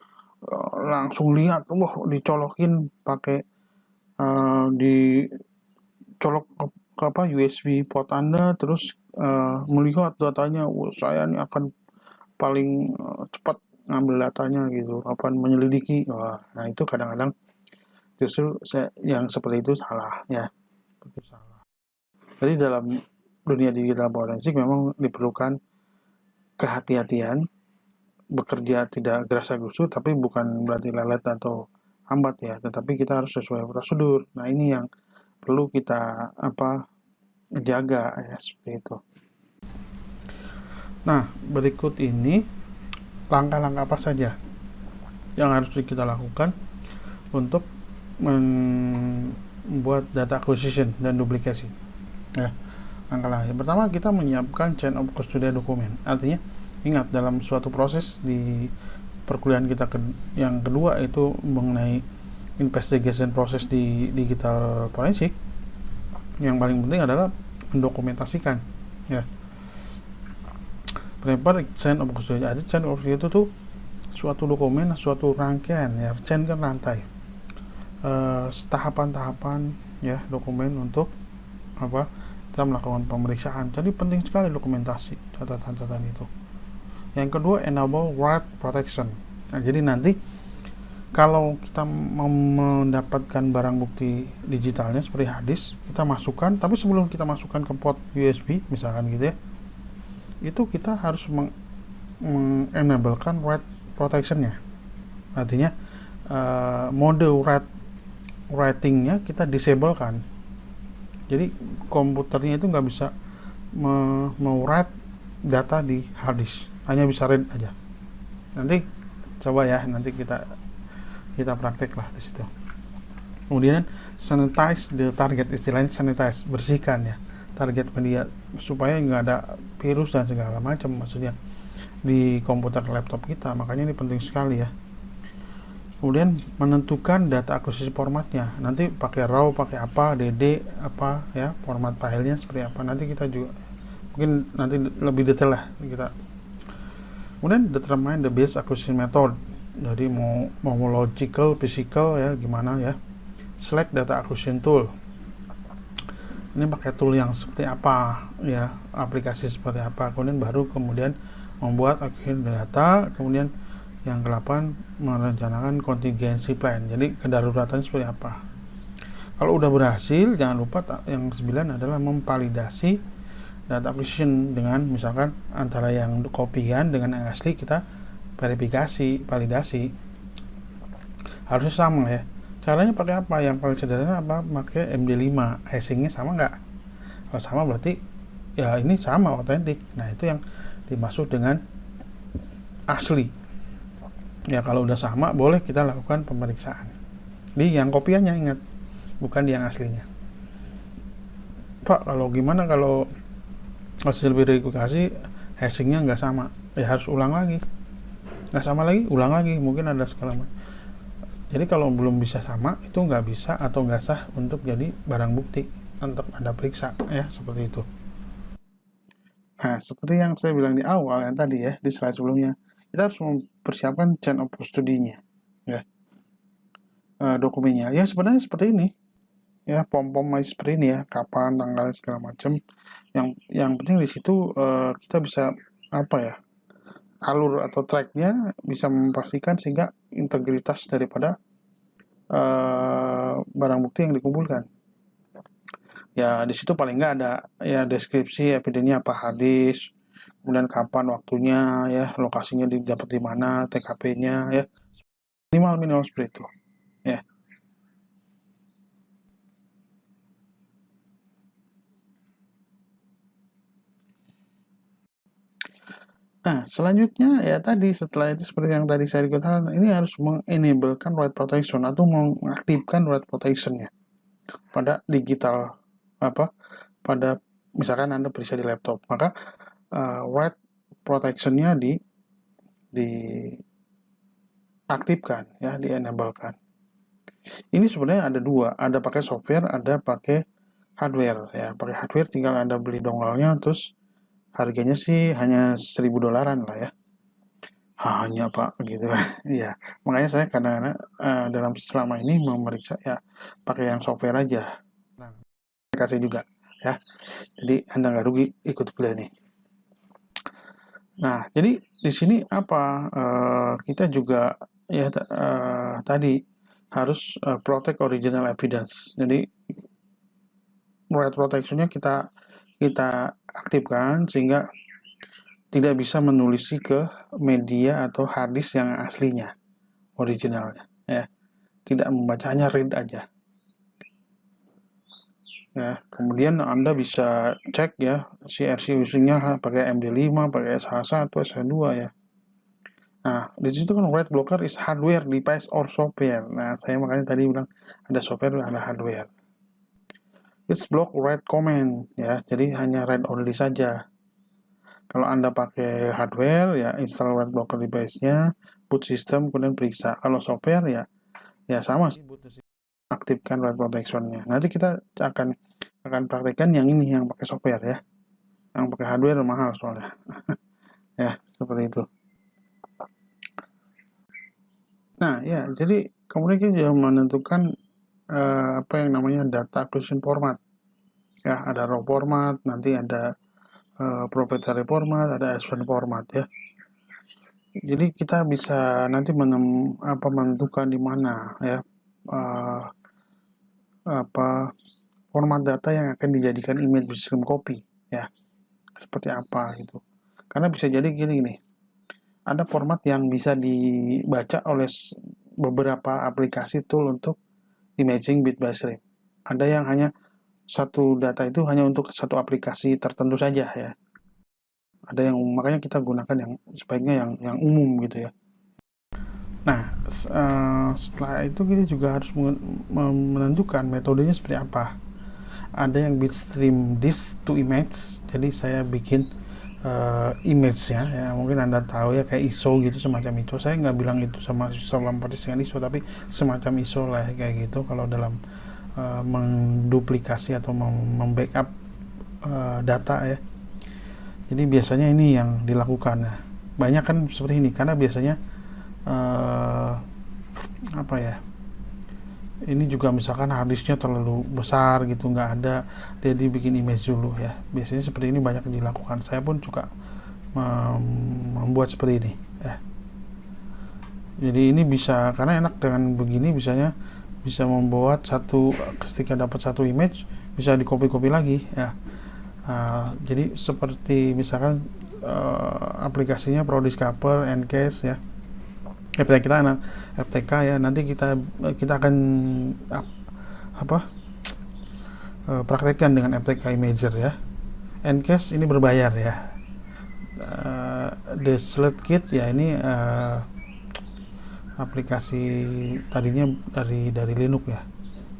langsung lihat, wah dicolokin pakai dicolok ke USB port Anda, terus melihat datanya, saya ini akan paling cepat ngambil datanya gitu, akan menyelidiki. Nah itu kadang-kadang justru yang seperti itu salah ya. Jadi dalam dunia digital forensik memang diperlukan kehati-hatian, bekerja tidak gerasa-gerusu, tapi bukan berarti lelet atau hambat ya, tetapi kita harus sesuai prosedur. Nah ini yang perlu kita jaga ya, seperti itu. Nah, berikut ini langkah-langkah apa saja yang harus kita lakukan untuk membuat data acquisition dan duplikasi ya. Langkah-langkah yang pertama, kita menyiapkan chain of custody dokumen. Artinya Ingat, dalam suatu proses di perkuliahan kita yang kedua itu mengenai investigation proses di digital forensik, yang paling penting adalah mendokumentasikan, ya. Prepare chain of custody. Jadi chain of custody itu tuh suatu dokumen, suatu rangkaian, ya. Chain kan rantai, tahapan-tahapan, ya, dokumen untuk apa kita melakukan pemeriksaan. Jadi penting sekali dokumentasi catatan-catatan itu. Yang kedua, enable write protection. Nah, jadi nanti kalau kita mau mendapatkan barang bukti digitalnya seperti hadis, kita masukkan, tapi sebelum kita masukkan ke port USB misalkan gitu ya, itu kita harus mengenablekan write protectionnya. Artinya mode writingnya kita disablekan. Jadi komputernya itu nggak bisa mau write data di hard disk, hanya bisa read aja. Nanti coba ya, nanti kita praktek lah di situ. Kemudian sanitize the target, istilahnya sanitize, bersihkan ya target media supaya nggak ada virus dan segala macam, maksudnya di komputer laptop kita. Makanya ini penting sekali ya. Kemudian menentukan data akuisisi formatnya, nanti pakai RAW, pakai apa, DD apa ya, format filenya seperti apa, nanti kita juga mungkin nanti lebih detail lah kita. Kemudian determine the best acquisition method, jadi mau logical, physical ya, gimana ya. Select data acquisition tool, ini pakai tool yang seperti apa ya, aplikasi seperti apa. Kemudian membuat acquisition data. Kemudian yang ke-8 merencanakan contingency plan, jadi kedaruratan seperti apa. Kalau udah berhasil, jangan lupa yang 9 adalah memvalidasi data acquisition dengan misalkan antara yang kopian dengan yang asli kita verifikasi, validasi. Harusnya sama ya. Caranya pakai apa? Yang paling sederhana apa? Pakai MD5. Hashingnya sama nggak? Kalau sama berarti ya ini sama, otentik. Nah, itu yang dimaksud dengan asli. Ya, kalau udah sama boleh kita lakukan pemeriksaan. Di yang kopiannya, ingat, bukan di yang aslinya. Pak, kalau gimana kalau hasil verifikasi hashingnya nggak sama? Ya harus ulang lagi. Nggak sama lagi, ulang lagi. Mungkin ada segala macam. Jadi kalau belum bisa sama, itu nggak bisa atau nggak sah untuk jadi barang bukti untuk Anda periksa ya, seperti itu. Nah, seperti yang saya bilang di awal yang tadi ya, di slide sebelumnya, kita harus mempersiapkan chain of custody-nya ya, dokumennya ya. Sebenarnya seperti ini ya, pom-pom seperti ini ya, kapan, tanggal, segala macam. Yang penting di situ kita bisa apa ya, alur atau tracknya bisa memastikan sehingga integritas daripada barang bukti yang dikumpulkan. Ya di situ paling nggak ada ya deskripsi evidennya apa, hadis, kemudian kapan waktunya ya, lokasinya didapat di mana, TKP-nya ya, minimal seperti itu ya. Nah, selanjutnya ya tadi, setelah itu seperti yang tadi saya katakan, ini harus mengenablekan write protection atau mengaktifkan write protectionnya pada digital apa, pada misalkan Anda periksa di laptop, maka write protectionnya diaktifkan ya, di-enablekan. Ini sebenarnya ada dua, ada pakai software, ada pakai hardware ya. Pakai hardware tinggal Anda beli dongle-nya, terus harganya sih hanya $1.000 lah ya. Hanya Pak, gitu lah. Iya, makanya saya kadang-kadang dalam selama ini memeriksa ya pakai yang software aja. Nah, saya kasih juga ya. Jadi Anda nggak rugi ikut kuliah nih. Nah, jadi di sini apa? Kita juga ya tadi harus protect original evidence. Jadi write protection-nya kita aktifkan sehingga tidak bisa menulis ke media atau hard disk yang aslinya, originalnya ya. Tidak membaca, hanya read aja. Ya, kemudian Anda bisa cek ya si RC usingnya pakai MD5, pakai SH1, SH2 ya. Nah, di situ kan write blocker is hardware, device or software. Nah, saya makanya tadi bilang ada software, ada hardware. It's block write command ya, jadi hanya read only saja. Kalau Anda pakai hardware, ya install web blocker device-nya, boot system, kemudian periksa. Kalau software, ya sama sih, boot system, aktifkan web protection-nya. Nanti kita akan praktekkan yang ini, yang pakai software ya. Yang pakai hardware mahal soalnya. Ya, seperti itu. Nah, ya, jadi kemudian kita juga menentukan apa yang namanya data acquisition format. Ya, ada raw format, nanti ada proprietary format, ada S1 format ya. Jadi kita bisa nanti menentukan di mana ya format data yang akan dijadikan image stream copy ya, seperti apa gitu. Karena bisa jadi gini nih, ada format yang bisa dibaca oleh beberapa aplikasi tool untuk imaging bit by stream. Ada yang hanya satu data itu hanya untuk satu aplikasi tertentu saja ya. Ada yang makanya kita gunakan yang sebaiknya yang umum gitu ya. Nah, setelah itu kita juga harus menentukan metodenya seperti apa. Ada yang bitstream disk to image, jadi saya bikin image-nya ya, mungkin Anda tahu ya, kayak ISO gitu, semacam itu. Saya nggak bilang itu sama persis dengan ISO, tapi semacam ISO lah kayak gitu kalau dalam menduplikasi atau membackup data ya. Jadi biasanya ini yang dilakukan. Nah, banyak kan seperti ini karena biasanya apa ya, ini juga misalkan harddisknya terlalu besar gitu, nggak ada, jadi bikin image dulu ya. Biasanya seperti ini banyak dilakukan. Saya pun juga membuat seperti ini ya. Jadi ini bisa, karena enak dengan begini, bisa membuat ketika dapat satu image bisa di copy lagi ya. Jadi seperti misalkan aplikasinya ProDiscover, Ncase ya, FTK ya. Nanti kita akan praktekkan dengan FTK Imager ya. Ncase ini berbayar ya. The Slate Kit ya, ini aplikasi tadinya dari Linux ya.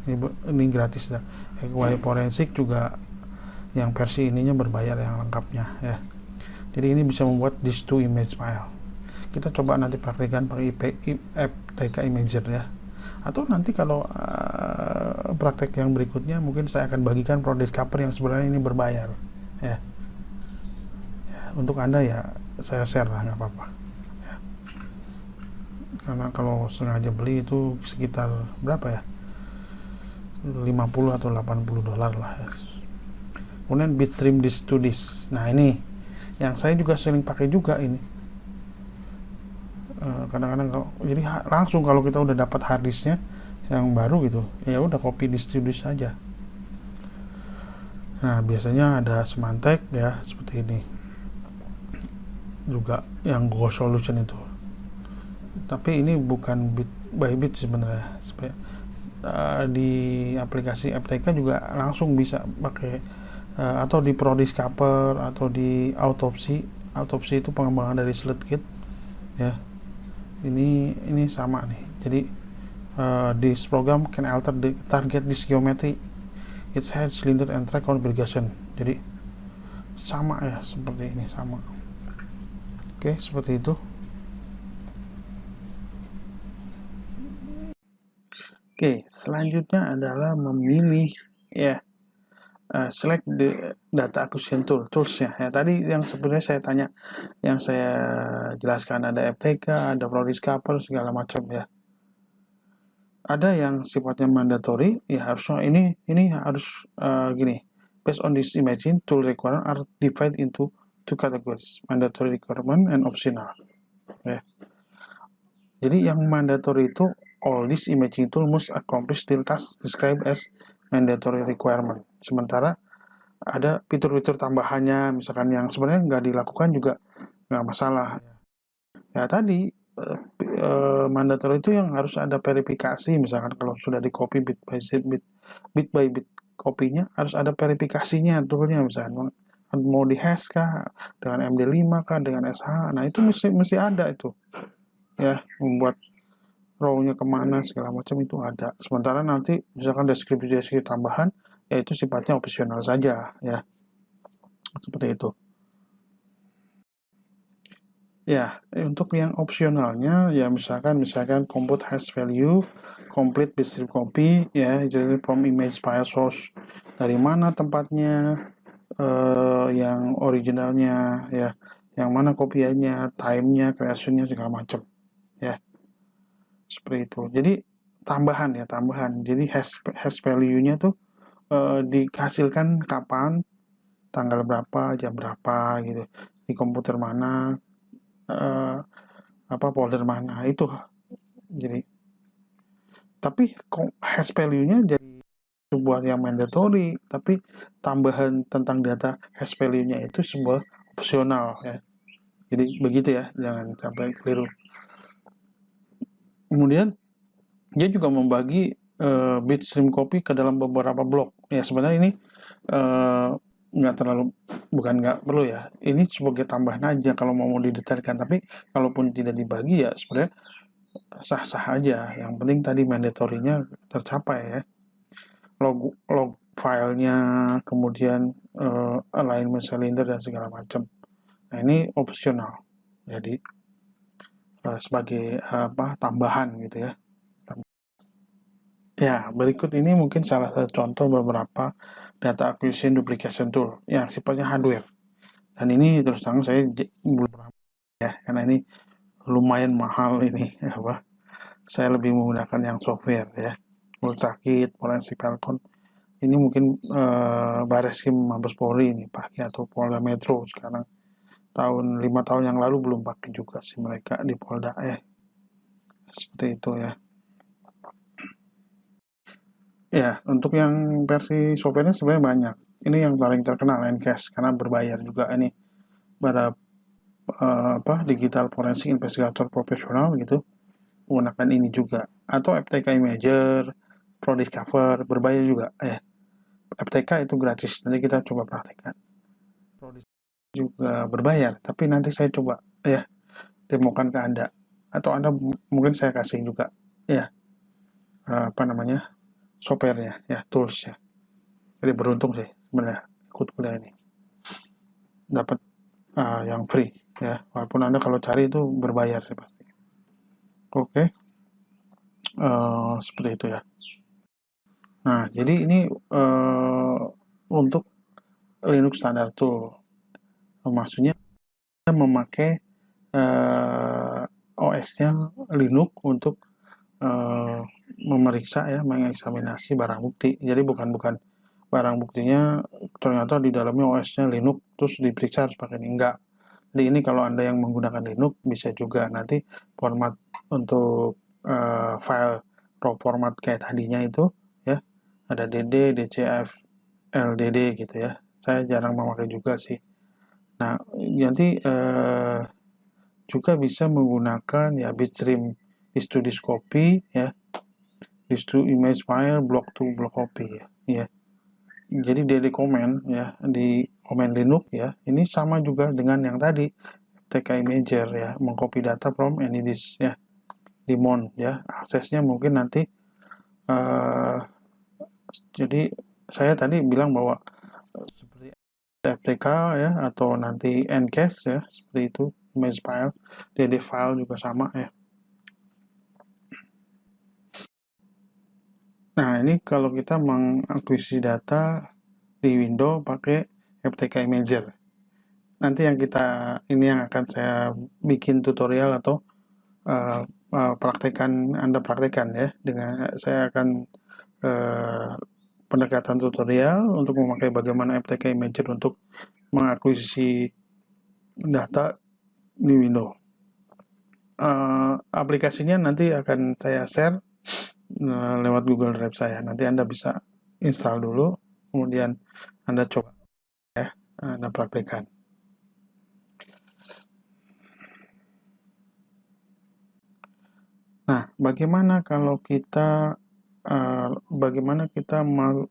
Ini gratis ya. Wire Forensic juga yang versi ininya berbayar yang lengkapnya ya. Jadi ini bisa membuat disk to image file. Kita coba nanti praktekkan pakai FTK Imager ya. Atau nanti kalau praktek yang berikutnya mungkin saya akan bagikan ProDiscover yang sebenarnya ini berbayar ya. Untuk Anda ya saya share lah, nggak apa-apa ya. Karena kalau sengaja beli itu sekitar berapa ya, 50 atau 80 dolar lah ya. Kemudian bitstream disk to disk. Nah ini yang saya juga sering pakai juga ini. Kadang-kadang jadi langsung kalau kita udah dapat harddisknya yang baru gitu, ya udah copy disk to disk aja. Nah biasanya ada Symantec ya, seperti ini juga yang Go Solution itu. Tapi ini bukan bit by bit sebenarnya. Di aplikasi FTK juga langsung bisa pakai, atau di ProDiscover atau di Autopsy itu pengembangan dari SlateKit ya. Ini sama nih. Jadi this program can alter the target disk geometry, its head, cylinder, and track configuration. Jadi sama ya, seperti ini sama. Oke, seperti itu. Oke, selanjutnya adalah memilih ya, select the data acquisition toolsnya ya. Tadi yang sebenarnya saya tanya, yang saya jelaskan ada FTK, ada ProDiscover segala macam ya. Ada yang sifatnya mandatory ya, harusnya ini harus gini. Based on this imaging, tool requirement are divided into two categories, mandatory requirement and optional ya. Jadi yang mandatory itu, all this imaging tool must accomplish the task described as mandatory requirement. Sementara ada fitur-fitur tambahannya, misalkan yang sebenarnya nggak dilakukan juga nggak masalah. Ya tadi mandatory itu yang harus ada verifikasi, misalkan kalau sudah di copy bit by bit kopinya harus ada verifikasinya toolnya, misalkan mau di hash kah, dengan MD5 kah, dengan SH. Nah itu mesti ada itu ya, membuat row-nya kemana segala macam itu ada. Sementara nanti misalkan deskripsi tambahan, yaitu sifatnya opsional saja ya, seperti itu. Ya, untuk yang opsionalnya ya misalkan compute hash value, complete bitstream copy ya, jadi from image file source dari mana tempatnya, yang originalnya ya, yang mana kopiannya, time-nya, creation-nya segala macam ya. Seperti itu. Jadi tambahan. Jadi hash value-nya tuh dihasilkan kapan, tanggal berapa, jam berapa gitu. Di komputer mana, eh, folder mana itu. Jadi tapi hash value-nya jadi sebuah yang mandatory, tapi tambahan tentang data hash value-nya itu sebuah opsional ya. Jadi begitu ya, jangan sampai keliru. Kemudian dia juga membagi bitstream copy ke dalam beberapa blok. Ya sebenarnya ini nggak terlalu, bukan nggak perlu ya. Ini sebagai tambahan aja kalau mau didetailkan. Tapi kalaupun tidak dibagi ya sebenarnya sah-sah aja. Yang penting tadi mandatory-nya tercapai ya. Log filenya, kemudian alignment cylinder dan segala macam. Nah ini opsional. Jadi sebagai tambahan gitu ya. Ya, berikut ini mungkin salah satu contoh beberapa data acquisition duplication tool yang sifatnya hardware. Dan ini terus terang saya belum pernah ya, karena ini lumayan mahal ini apa. Saya lebih menggunakan yang software ya. Ultrakit, Forensic Falcon. Ini mungkin Bareskrim Mabes Polri ini pakai atau Polda Metro sekarang. 5 tahun yang lalu belum pakai juga sih mereka di Polda ya. Seperti itu ya. Ya, untuk yang versi softwarenya sebenarnya banyak. Ini yang paling terkenal Ncash karena berbayar juga ini pada digital forensic investigator profesional gitu menggunakan ini juga, atau FTK Imager, ProDiscover berbayar juga FTK itu gratis, nanti kita coba praktekkan. ProDiscover juga berbayar, tapi nanti saya coba ya demokan ke Anda, atau Anda mungkin saya kasih juga ya softwarenya ya, toolsnya. Jadi beruntung sih sebenarnya ikut kuliah ini dapat yang free ya, walaupun Anda kalau cari itu berbayar sih pasti. Oke. Seperti itu ya. Nah, jadi ini untuk Linux standar tool. Maksudnya kita memakai OS-nya Linux untuk memeriksa ya, mengeksaminasi barang bukti. Jadi bukan barang buktinya ternyata di dalamnya OS-nya Linux terus diperiksa harus pakai ini, enggak. Jadi ini kalau Anda yang menggunakan Linux bisa juga nanti format untuk file raw format kayak tadinya itu ya, ada DD, DCF, LDD gitu ya. Saya jarang memakai juga sih. Nah, nanti juga bisa menggunakan ya bitstream is-to disk copy ya, is-to image file, block to block copy ya. Jadi DD command ya di command Linux ya, ini sama juga dengan yang tadi TK Imager ya, mengcopy data from any disk ya, daemon ya, aksesnya mungkin nanti jadi saya tadi bilang bahwa seperti FTK ya, atau nanti Ncash ya, seperti itu, image file, DD file juga sama ya. Nah ini kalau kita mengakuisisi data di Windows pakai FTK Imager. Nanti yang yang akan saya bikin tutorial atau Anda praktekkan ya, dengan saya akan pendekatan tutorial untuk memakai bagaimana FTK Imager untuk mengakuisisi data di Windows. Aplikasinya nanti akan saya share lewat Google Drive saya. Nanti Anda bisa install dulu, kemudian Anda coba ya, Anda praktekkan. Nah, bagaimana kalau kita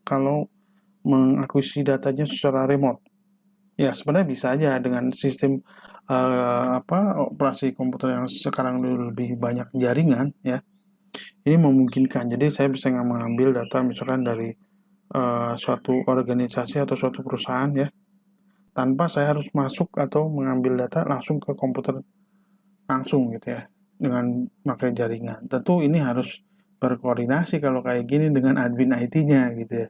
kalau mengakuisisi datanya secara remote? Ya, sebenarnya bisa aja dengan sistem operasi komputer yang sekarang lebih banyak jaringan ya. Ini memungkinkan. Jadi saya bisa mengambil data misalkan dari suatu organisasi atau suatu perusahaan ya, tanpa saya harus masuk atau mengambil data langsung ke komputer langsung gitu ya dengan pakai jaringan. Tentu ini harus berkoordinasi kalau kayak gini dengan admin IT-nya gitu ya.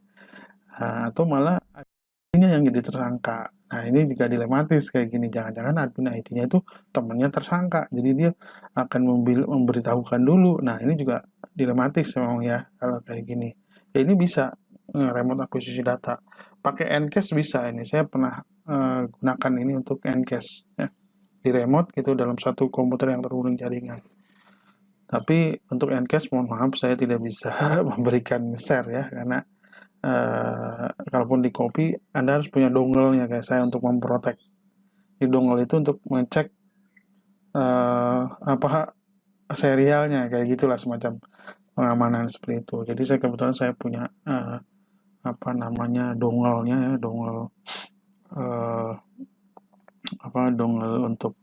Atau malah adminnya yang jadi tersangka. Nah, ini juga dilematis kayak gini. Jangan-jangan admin IT-nya itu temannya tersangka. Jadi dia akan memberitahukan dulu. Nah, ini juga dilematis memang ya kalau kayak gini. Ya ini bisa remote akuisisi data. Pakai Ncash bisa ini. Saya pernah gunakan ini untuk Ncash ya. Di remote gitu dalam satu komputer yang terhubung jaringan. Tapi untuk Ncash mohon maaf saya tidak bisa memberikan share ya karena kalaupun di copy Anda harus punya dongle-nya kayak saya untuk memprotek. Di dongle itu untuk mengecek apa serialnya kayak gitulah semacam pengamanan seperti itu. Jadi saya kebetulan saya punya apa namanya dongle-nya ya, dongle dongle untuk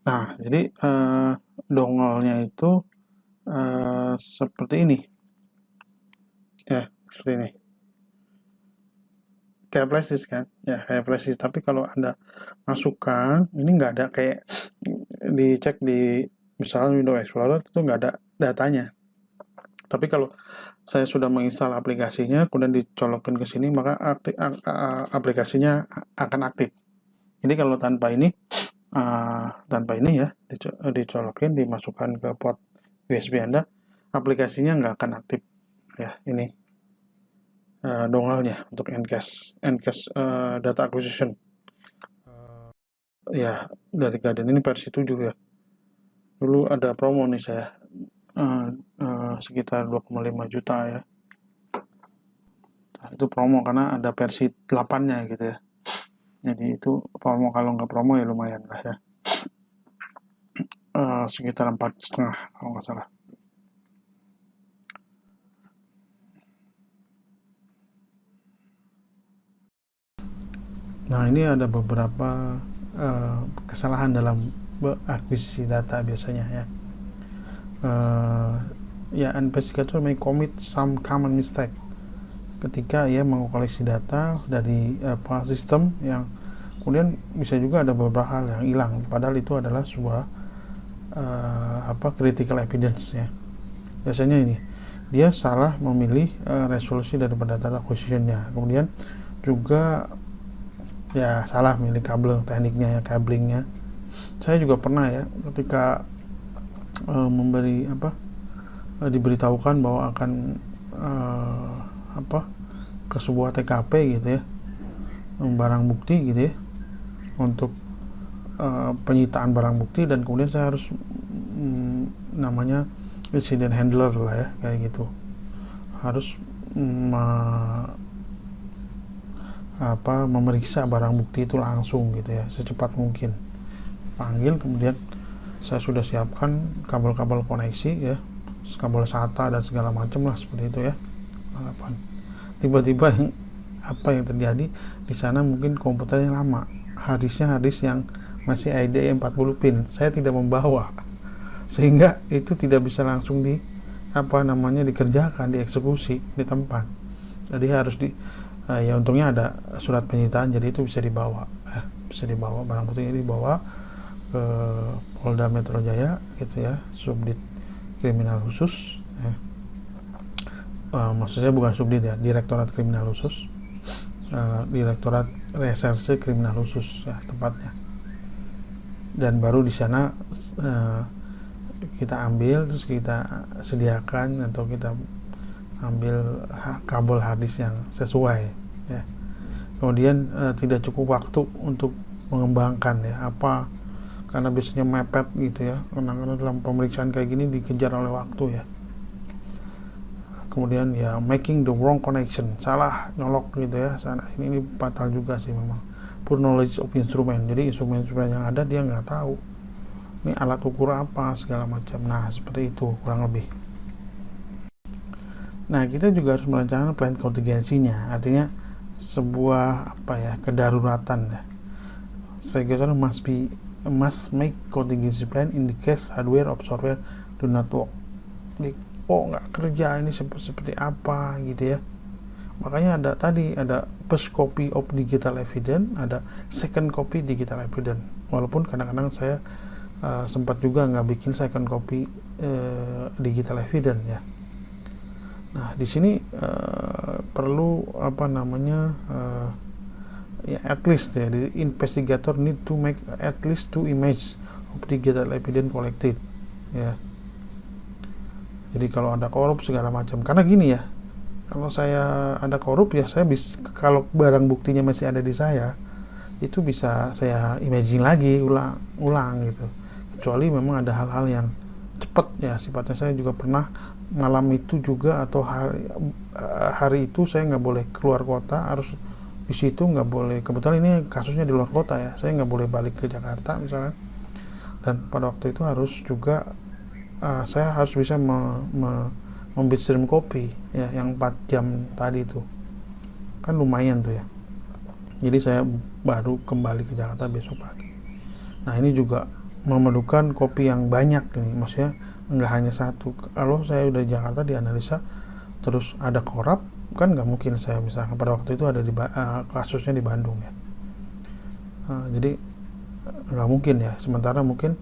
nah jadi dongle-nya itu seperti ini ya, seperti ini kayak flashdisk kan ya, kayak flashdisk. Tapi kalau Anda masukkan ini nggak ada kayak dicek di misalnya Windows Explorer itu nggak ada datanya. Tapi kalau saya sudah menginstal aplikasinya kemudian dicolokin ke sini maka aplikasinya akan aktif. Jadi kalau tanpa ini ya dicolokin dimasukkan ke port USB Anda, aplikasinya nggak akan aktif ya. Ini dongle-nya untuk Ncash data acquisition ya dari Garden ini versi 7 ya. Dulu ada promo nih saya sekitar 2,5 juta ya. Nah, itu promo karena ada versi 8-nya gitu ya. Jadi itu promo, kalau nggak promo ya lumayan lah ya. Sekitar 4,5 kalau nggak salah. Nah, ini ada beberapa kesalahan dalam akuisisi data biasanya ya. Ya, investigator may commit some common mistake ketika ia mengoleksi data dari sistem yang kemudian bisa juga ada beberapa hal yang hilang padahal itu adalah sebuah critical evidence ya. Biasanya ini dia salah memilih resolusi daripada data acquisition-nya, kemudian juga ya salah memilih kabel tekniknya ya, cablingnya. Saya juga pernah ya ketika memberi diberitahukan bahwa akan ke sebuah TKP gitu ya, barang bukti gitu ya, untuk penyitaan barang bukti, dan kemudian saya harus namanya incident handler lah ya kayak gitu, harus memeriksa barang bukti itu langsung gitu ya, secepat mungkin panggil. Kemudian saya sudah siapkan kabel-kabel koneksi ya, kabel SATA dan segala macam lah seperti itu ya. Tiba-tiba apa yang terjadi di sana, mungkin komputernya lama, harddisknya yang masih IDE 40 pin, saya tidak membawa, sehingga itu tidak bisa langsung dikerjakan, dieksekusi di tempat. Jadi harus ya untungnya ada surat penyitaan, jadi itu bisa dibawa barang buktinya dibawa ke Polda Metro Jaya gitu ya, Subdit Kriminal Khusus ya. Maksud saya bukan Subdit ya, Direktorat Kriminal Khusus, Direktorat Reserse Kriminal Khusus ya tepatnya. Dan baru di sana kita ambil, terus kita sediakan atau kita ambil kabel harddisk yang sesuai ya. Kemudian tidak cukup waktu untuk mengembangkan ya, karena biasanya mepet gitu ya, karena dalam pemeriksaan kayak gini dikejar oleh waktu ya. Kemudian ya making the wrong connection, salah nyolok gitu ya sana. Ini fatal juga sih memang. Poor knowledge of instrument, jadi instrumen-instrumen yang ada dia nggak tahu ini alat ukur apa segala macam. Nah seperti itu kurang lebih. Nah kita juga harus merencanakan plan kontingensinya, artinya sebuah kedaruratan ya. Speculator must make contingency plan in the case hardware or software do not work. Nggak kerja, ini seperti apa gitu ya. Makanya ada first copy of digital evidence, ada second copy digital evidence. Walaupun kadang-kadang saya sempat juga nggak bikin second copy digital evidence ya. Nah, di sini perlu ya at least ya, the investigator need to make at least 2 image of digital evidence collected ya. Jadi kalau ada korup segala macam, karena gini ya, kalau saya ada korup ya saya bisa, kalau barang buktinya masih ada di saya, itu bisa saya imaging lagi ulang gitu. Kecuali memang ada hal-hal yang cepat ya sifatnya. Saya juga pernah malam itu juga, atau hari itu saya nggak boleh keluar kota, harus di situ, nggak boleh, kebetulan ini kasusnya di luar kota ya, saya nggak boleh balik ke Jakarta misalnya, dan pada waktu itu harus juga saya harus bisa membitstream kopi ya yang 4 jam tadi itu kan lumayan tuh ya. Jadi saya baru kembali ke Jakarta besok pagi. Nah, ini juga memerlukan kopi yang banyak nih, maksudnya nggak hanya satu. Kalau saya udah di Jakarta dianalisa terus ada korup, kan nggak mungkin saya misalkan pada waktu itu ada di kasusnya di Bandung ya. Jadi nggak mungkin ya. Sementara mungkin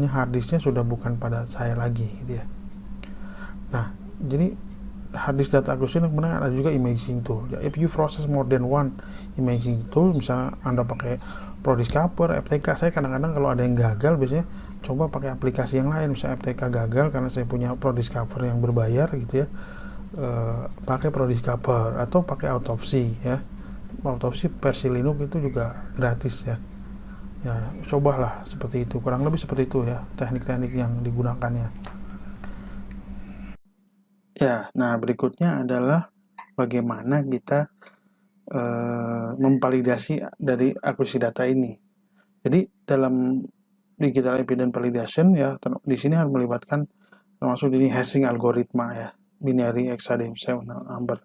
harddisknya sudah bukan pada saya lagi gitu ya. Nah, jadi harddisk data akuisisi kemudian ada juga imaging tool. If you process more than one imaging tool, misalnya Anda pakai ProDiscover, FTK, saya kadang-kadang kalau ada yang gagal biasanya coba pakai aplikasi yang lain. Misalnya FTK gagal karena saya punya ProDiscover yang berbayar gitu ya, pakai ProDiscover atau pakai Autopsy ya. Autopsy versi Linux itu juga gratis ya. Ya, cobalah seperti itu, kurang lebih seperti itu ya teknik-teknik yang digunakannya. Ya, nah berikutnya adalah bagaimana kita memvalidasi dari akuisisi data ini. Jadi dalam digital evidence validation ya, di sini harus melibatkan termasuk ini hashing algoritma ya, binary hexadecimal number.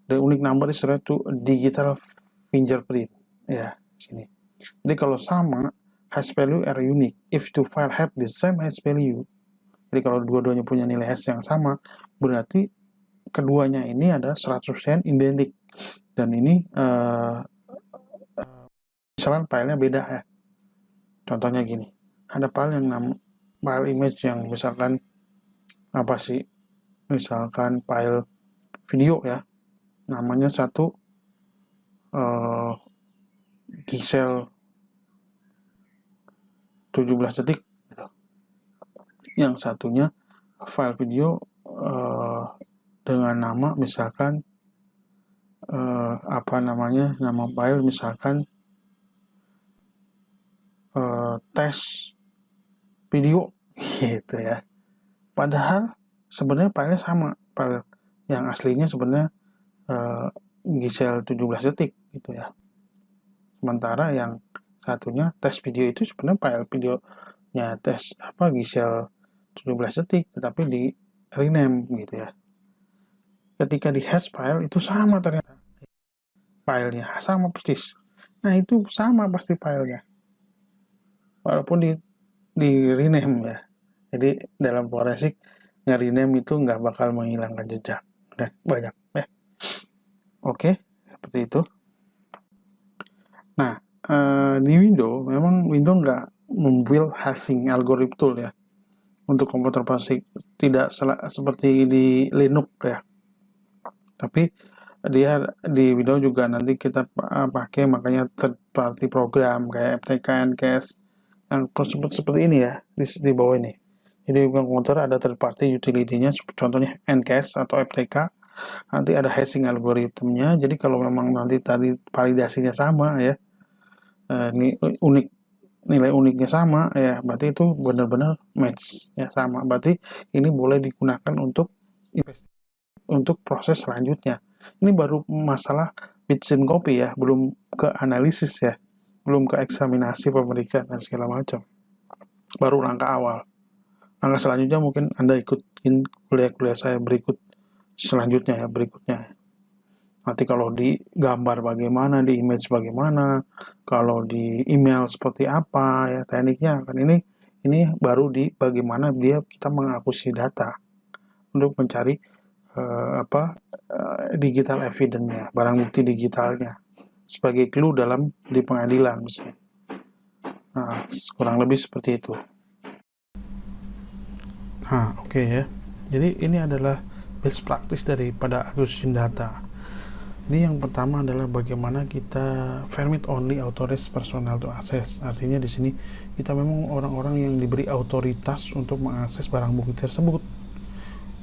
The unique number is related to digital fingerprint ya, sini. Jadi kalau sama, hash value are unique. If two file have the same hash value, jadi kalau dua-duanya punya nilai hash yang sama, berarti keduanya ini ada 100% identik. Dan ini misalkan filenya beda ya. Contohnya gini, ada file image yang misalkan misalkan file video ya, namanya satu Gisel 17 detik gitu. Yang satunya file video dengan nama misalkan nama file misalkan tes video gitu ya. Padahal sebenarnya filenya sama, file yang aslinya sebenarnya Gisel 17 detik gitu ya. Sementara yang satunya tes video itu sebenarnya file videonya Gisel 17 detik, tetapi di rename gitu ya. Ketika di hash file itu sama ternyata filenya, sama persis. Nah, itu sama pasti filenya, walaupun di rename ya. Jadi dalam forensik nge-rename itu nggak bakal menghilangkan jejak banyak ya. Oke, seperti itu. Nah, di Windows memang Windows nggak membuild hashing algorithm tool ya untuk komputer klasik, tidak seperti di Linux ya. Tapi dia di Windows juga nanti kita pakai, makanya third party program kayak FTK, NCAS yang seperti ini ya di bawah ini. Jadi komputer ada third party utility-nya, contohnya NCAS atau FTK. Nanti ada hashing algoritmnya. Jadi kalau memang nanti tadi validasinya sama ya, nilai uniknya sama ya, berarti itu benar-benar match ya, sama. Berarti ini boleh digunakan untuk proses selanjutnya. Ini baru masalah bitstream copy ya, belum ke analisis ya, belum ke eksaminasi pemeriksaan dan segala macam. Baru langkah awal. Langkah selanjutnya mungkin Anda ikutin kuliah-kuliah saya selanjutnya ya, berikutnya. Nanti kalau di gambar bagaimana, di image bagaimana, kalau di email seperti apa ya tekniknya. Kan ini baru di bagaimana kita mengakuisisi data untuk mencari digital evidence-nya, barang bukti digitalnya sebagai clue di pengadilan misalnya. Nah, kurang lebih seperti itu. Nah, oke ya. Jadi ini adalah best practice daripada acquisition data. Ini yang pertama adalah bagaimana kita permit only authorized personnel to access. Artinya di sini kita memang orang-orang yang diberi otoritas untuk mengakses barang bukti tersebut.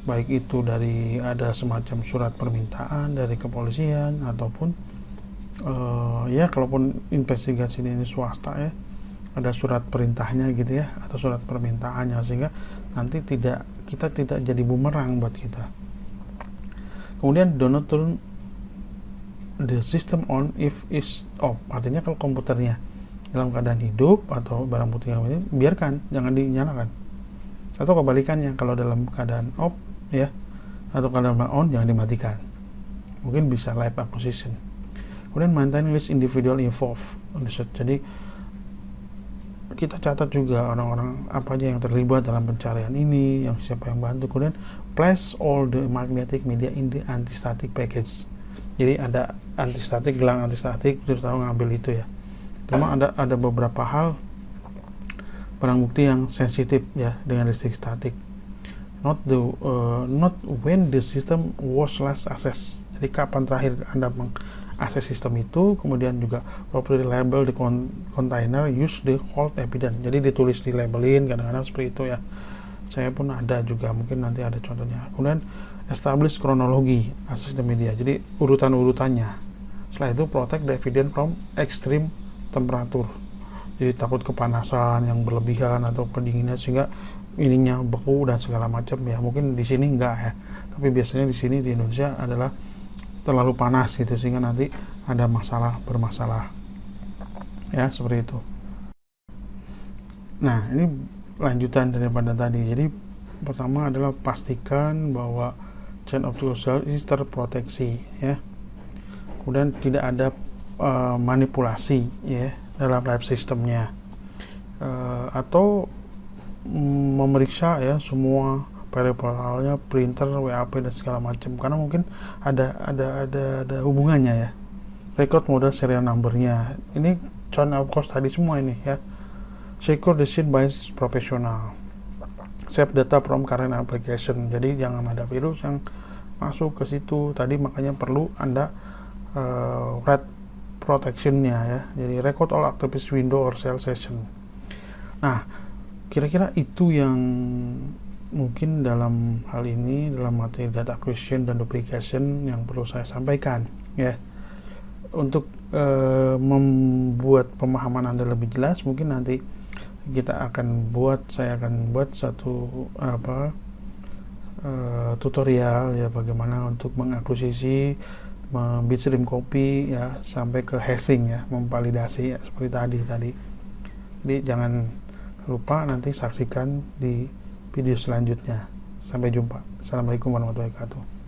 Baik itu dari ada semacam surat permintaan dari kepolisian ataupun ya kalaupun investigasi ini swasta ya, ada surat perintahnya gitu ya, atau surat permintaannya, sehingga nanti kita tidak jadi bumerang buat kita. Kemudian do not turn the system on if is off. Artinya kalau komputernya dalam keadaan hidup atau barang bukti yang ini, biarkan, jangan dinyalakan. Atau kebalikannya, kalau dalam keadaan off ya, atau keadaan on, jangan dimatikan. Mungkin bisa live acquisition. Kemudian maintain list individual involved. Jadi kita catat juga orang-orang apa aja yang terlibat dalam pencarian ini, yang siapa yang bantu. Kemudian place all the magnetic media in the anti-static package. Jadi ada anti-static, gelang anti-static, terus tahu ngambil itu ya. Cuma ada beberapa hal barang bukti yang sensitif ya dengan listrik statik. Not when the system was last accessed. Jadi kapan terakhir Anda mengakses sistem itu, kemudian juga properly label the container, use the hold evidence. Jadi ditulis di labelin, kadang-kadang seperti itu ya. Saya pun ada juga, mungkin nanti ada contohnya. Kemudian establish kronologi akses the media. Jadi urutan-urutannya. Setelah itu protect the evidence from extreme temperature. Jadi takut kepanasan yang berlebihan atau kedinginan sehingga ininya beku dan segala macam ya. Mungkin di sini enggak ya, tapi biasanya di sini di Indonesia adalah terlalu panas gitu sehingga nanti ada bermasalah ya, seperti itu. Nah, ini lanjutan daripada tadi. Jadi pertama adalah pastikan bahwa chain of custody ini terproteksi ya. Kemudian tidak ada manipulasi ya dalam live sistemnya, atau memeriksa ya semua peripheralnya, printer, WAP dan segala macam, karena mungkin ada hubungannya ya. Record model serial numbernya, ini chain of custody semua ini ya. Secure the scene by professional. Save data from current application. Jadi jangan ada virus yang masuk ke situ. Tadi makanya perlu Anda red protectionnya ya. Jadi record all activity window or cell session. Nah, kira-kira itu yang mungkin dalam hal ini, dalam materi data acquisition dan duplication yang perlu saya sampaikan ya. Untuk membuat pemahaman Anda lebih jelas, mungkin nanti saya akan buat satu tutorial ya, bagaimana untuk mengakuisisi bitstream copy ya, sampai ke hashing ya, memvalidasi ya, seperti tadi. Jadi jangan lupa nanti saksikan di video selanjutnya. Sampai jumpa. Assalamualaikum warahmatullahi wabarakatuh.